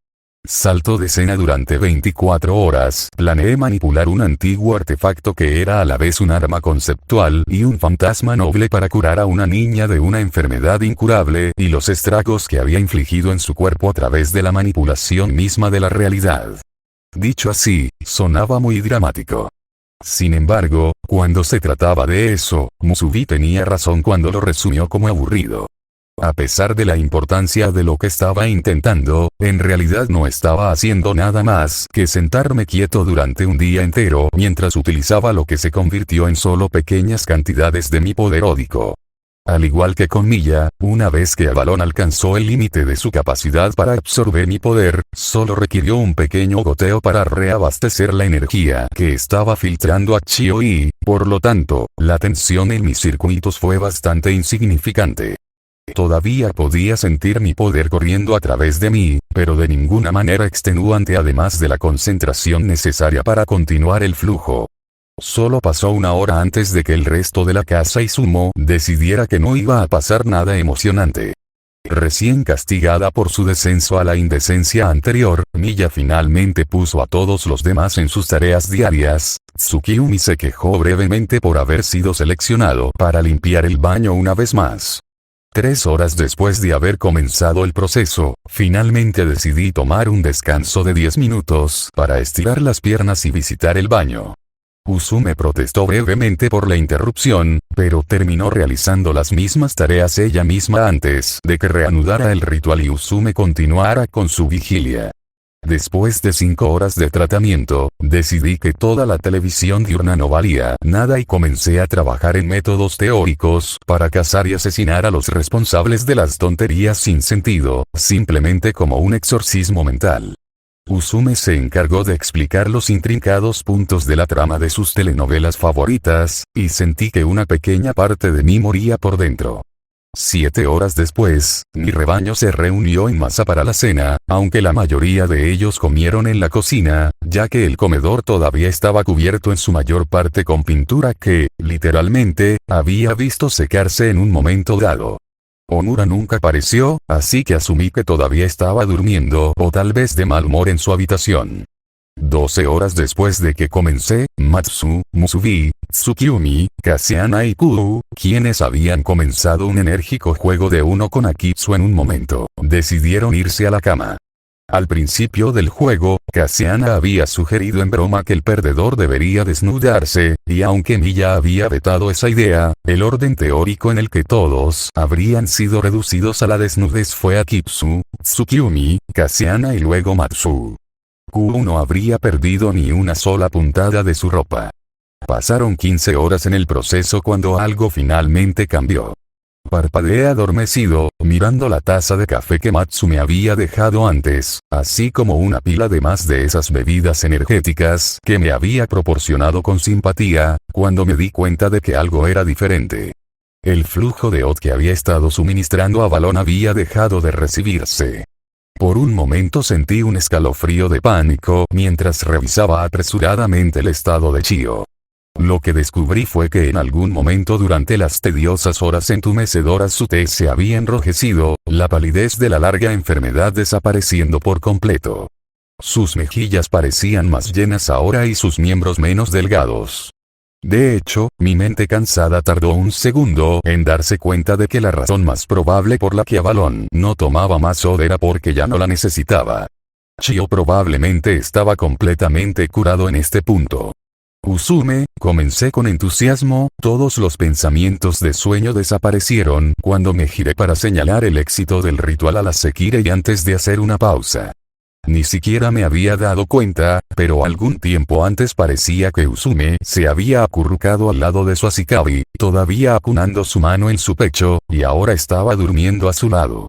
Salto de escena durante 24 horas, planeé manipular un antiguo artefacto que era a la vez un arma conceptual y un fantasma noble para curar a una niña de una enfermedad incurable y los estragos que había infligido en su cuerpo a través de la manipulación misma de la realidad. Dicho así, sonaba muy dramático. Sin embargo, cuando se trataba de eso, Musubi tenía razón cuando lo resumió como aburrido. A pesar de la importancia de lo que estaba intentando, en realidad no estaba haciendo nada más que sentarme quieto durante un día entero mientras utilizaba lo que se convirtió en solo pequeñas cantidades de mi poder ódico. Al igual que con Milla, una vez que Avalon alcanzó el límite de su capacidad para absorber mi poder, solo requirió un pequeño goteo para reabastecer la energía que estaba filtrando a Chio y, por lo tanto, la tensión en mis circuitos fue bastante insignificante. Todavía podía sentir mi poder corriendo a través de mí, pero de ninguna manera extenuante además de la concentración necesaria para continuar el flujo. Solo pasó una hora antes de que el resto de la casa Izumo decidiera que no iba a pasar nada emocionante. Recién castigada por su descenso a la indecencia anterior, Milla finalmente puso a todos los demás en sus tareas diarias. Tsukiyumi se quejó brevemente por haber sido seleccionado para limpiar el baño una vez más. 3 horas después de haber comenzado el proceso, finalmente decidí tomar un descanso de 10 minutos para estirar las piernas y visitar el baño. Usume protestó brevemente por la interrupción, pero terminó realizando las mismas tareas ella misma antes de que reanudara el ritual y Usume continuara con su vigilia. Después de 5 horas de tratamiento, decidí que toda la televisión diurna no valía nada y comencé a trabajar en métodos teóricos para cazar y asesinar a los responsables de las tonterías sin sentido, simplemente como un exorcismo mental. Usume se encargó de explicar los intrincados puntos de la trama de sus telenovelas favoritas, y sentí que una pequeña parte de mí moría por dentro. 7 horas después, mi rebaño se reunió en masa para la cena, aunque la mayoría de ellos comieron en la cocina, ya que el comedor todavía estaba cubierto en su mayor parte con pintura que, literalmente, había visto secarse en un momento dado. Omura nunca apareció, así que asumí que todavía estaba durmiendo o tal vez de mal humor en su habitación. 12 horas después de que comencé, Matsu, Musubi, Tsukiyumi, Kasiana y Kuu, quienes habían comenzado un enérgico juego de uno con Akitsu en un momento, decidieron irse a la cama. Al principio del juego, Kasiana había sugerido en broma que el perdedor debería desnudarse, y aunque Milla había vetado esa idea, el orden teórico en el que todos habrían sido reducidos a la desnudez fue Akitsu, Tsukiyumi, Kasiana y luego Matsu. Kuu no habría perdido ni una sola puntada de su ropa. Pasaron 15 horas en el proceso cuando algo finalmente cambió. Parpadeé adormecido, mirando la taza de café que Matsu me había dejado antes, así como una pila de más de esas bebidas energéticas que me había proporcionado con simpatía, cuando me di cuenta de que algo era diferente. El flujo de Od que había estado suministrando a Avalon había dejado de recibirse. Por un momento sentí un escalofrío de pánico mientras revisaba apresuradamente el estado de Chio. Lo que descubrí fue que en algún momento durante las tediosas horas entumecedoras su tez se había enrojecido, la palidez de la larga enfermedad desapareciendo por completo. Sus mejillas parecían más llenas ahora y sus miembros menos delgados. De hecho, mi mente cansada tardó un segundo en darse cuenta de que la razón más probable por la que Avalon no tomaba más Od era porque ya no la necesitaba. Chio probablemente estaba completamente curado en este punto. Usume, comencé con entusiasmo, todos los pensamientos de sueño desaparecieron cuando me giré para señalar el éxito del ritual a la Sekirei antes de hacer una pausa. Ni siquiera me había dado cuenta, pero algún tiempo antes parecía que Usume se había acurrucado al lado de su Ashikabi, todavía acunando su mano en su pecho, y ahora estaba durmiendo a su lado.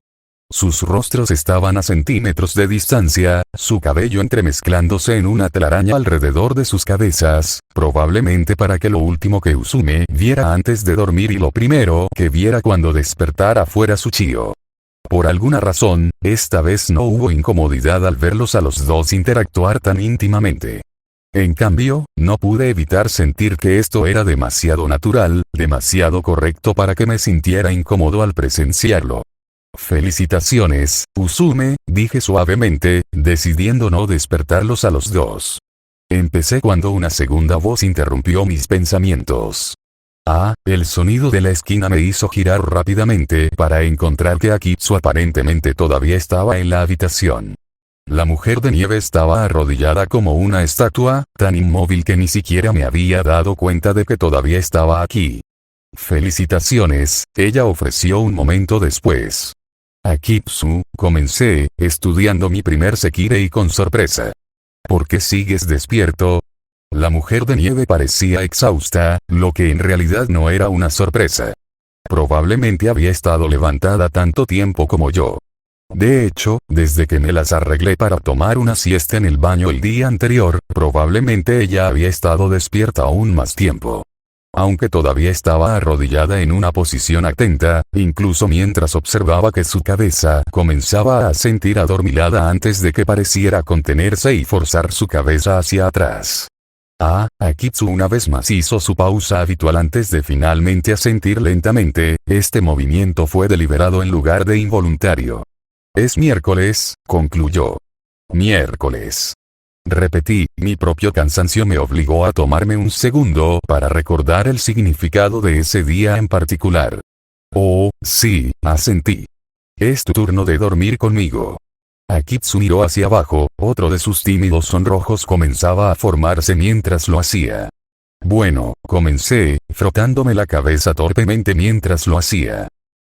Sus rostros estaban a centímetros de distancia, su cabello entremezclándose en una telaraña alrededor de sus cabezas, probablemente para que lo último que Usume viera antes de dormir y lo primero que viera cuando despertara fuera su Chio. Por alguna razón, esta vez no hubo incomodidad al verlos a los dos interactuar tan íntimamente. En cambio, no pude evitar sentir que esto era demasiado natural, demasiado correcto para que me sintiera incómodo al presenciarlo. Felicitaciones, Usume, dije suavemente, decidiendo no despertarlos a los dos. Empecé cuando una segunda voz interrumpió mis pensamientos. El sonido de la esquina me hizo girar rápidamente para encontrar que Akitsu aparentemente todavía estaba en la habitación. La mujer de nieve estaba arrodillada como una estatua, tan inmóvil que ni siquiera me había dado cuenta de que todavía estaba aquí. Felicitaciones, ella ofreció un momento después. Akitsu, comencé, estudiando mi primer Sekirei con sorpresa. ¿Por qué sigues despierto? La mujer de nieve parecía exhausta, lo que en realidad no era una sorpresa. probablemente había estado levantada tanto tiempo como yo. De hecho, desde que me las arreglé para tomar una siesta en el baño el día anterior, probablemente ella había estado despierta aún más tiempo. Aunque todavía estaba arrodillada en una posición atenta, incluso mientras observaba que su cabeza comenzaba a sentir adormilada antes de que pareciera contenerse y forzar su cabeza hacia atrás. Akitsu una vez más hizo su pausa habitual antes de finalmente asentir lentamente. Este movimiento fue deliberado en lugar de involuntario. Es miércoles, concluyó. Miércoles. Repetí, mi propio cansancio me obligó a tomarme un segundo para recordar el significado de ese día en particular. Oh, sí, asentí. Es tu turno de dormir conmigo. Akitsu miró hacia abajo, otro de sus tímidos sonrojos comenzaba a formarse mientras lo hacía. Bueno, comencé, frotándome la cabeza torpemente mientras lo hacía.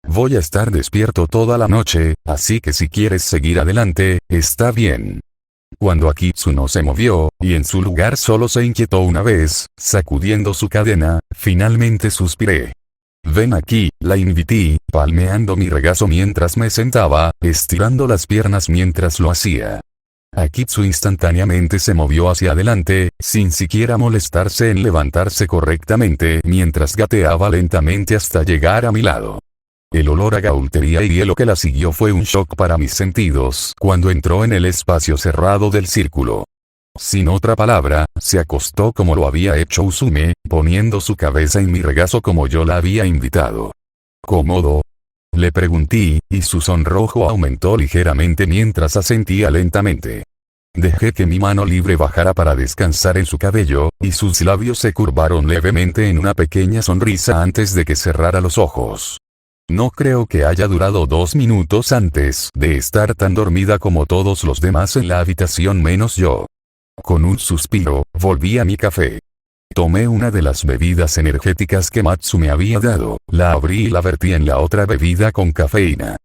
Voy a estar despierto toda la noche, así que si quieres seguir adelante, está bien. Cuando Akitsu no se movió, y en su lugar solo se inquietó una vez, sacudiendo su cadena, finalmente suspiré. Ven aquí, la invité, palmeando mi regazo mientras me sentaba, estirando las piernas mientras lo hacía. Akitsu instantáneamente se movió hacia adelante, sin siquiera molestarse en levantarse correctamente mientras gateaba lentamente hasta llegar a mi lado. El olor a gaultería y hielo que la siguió fue un shock para mis sentidos cuando entró en el espacio cerrado del círculo. Sin otra palabra, se acostó como lo había hecho Usume, poniendo su cabeza en mi regazo como yo la había invitado. ¿Cómodo? Le pregunté, y su sonrojo aumentó ligeramente mientras asentía lentamente. Dejé que mi mano libre bajara para descansar en su cabello, y sus labios se curvaron levemente en una pequeña sonrisa antes de que cerrara los ojos. No creo que haya durado 2 minutos antes de estar tan dormida como todos los demás en la habitación menos yo. Con un suspiro, volví a mi café. Tomé una de las bebidas energéticas que Matsu me había dado, la abrí y la vertí en la otra bebida con cafeína.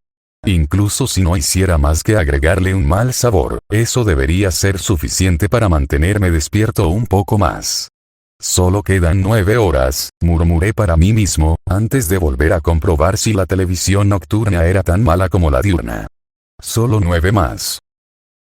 Incluso si no hiciera más que agregarle un mal sabor, eso debería ser suficiente para mantenerme despierto un poco más. Solo quedan 9 horas, murmuré para mí mismo, antes de volver a comprobar si la televisión nocturna era tan mala como la diurna. Solo 9 más.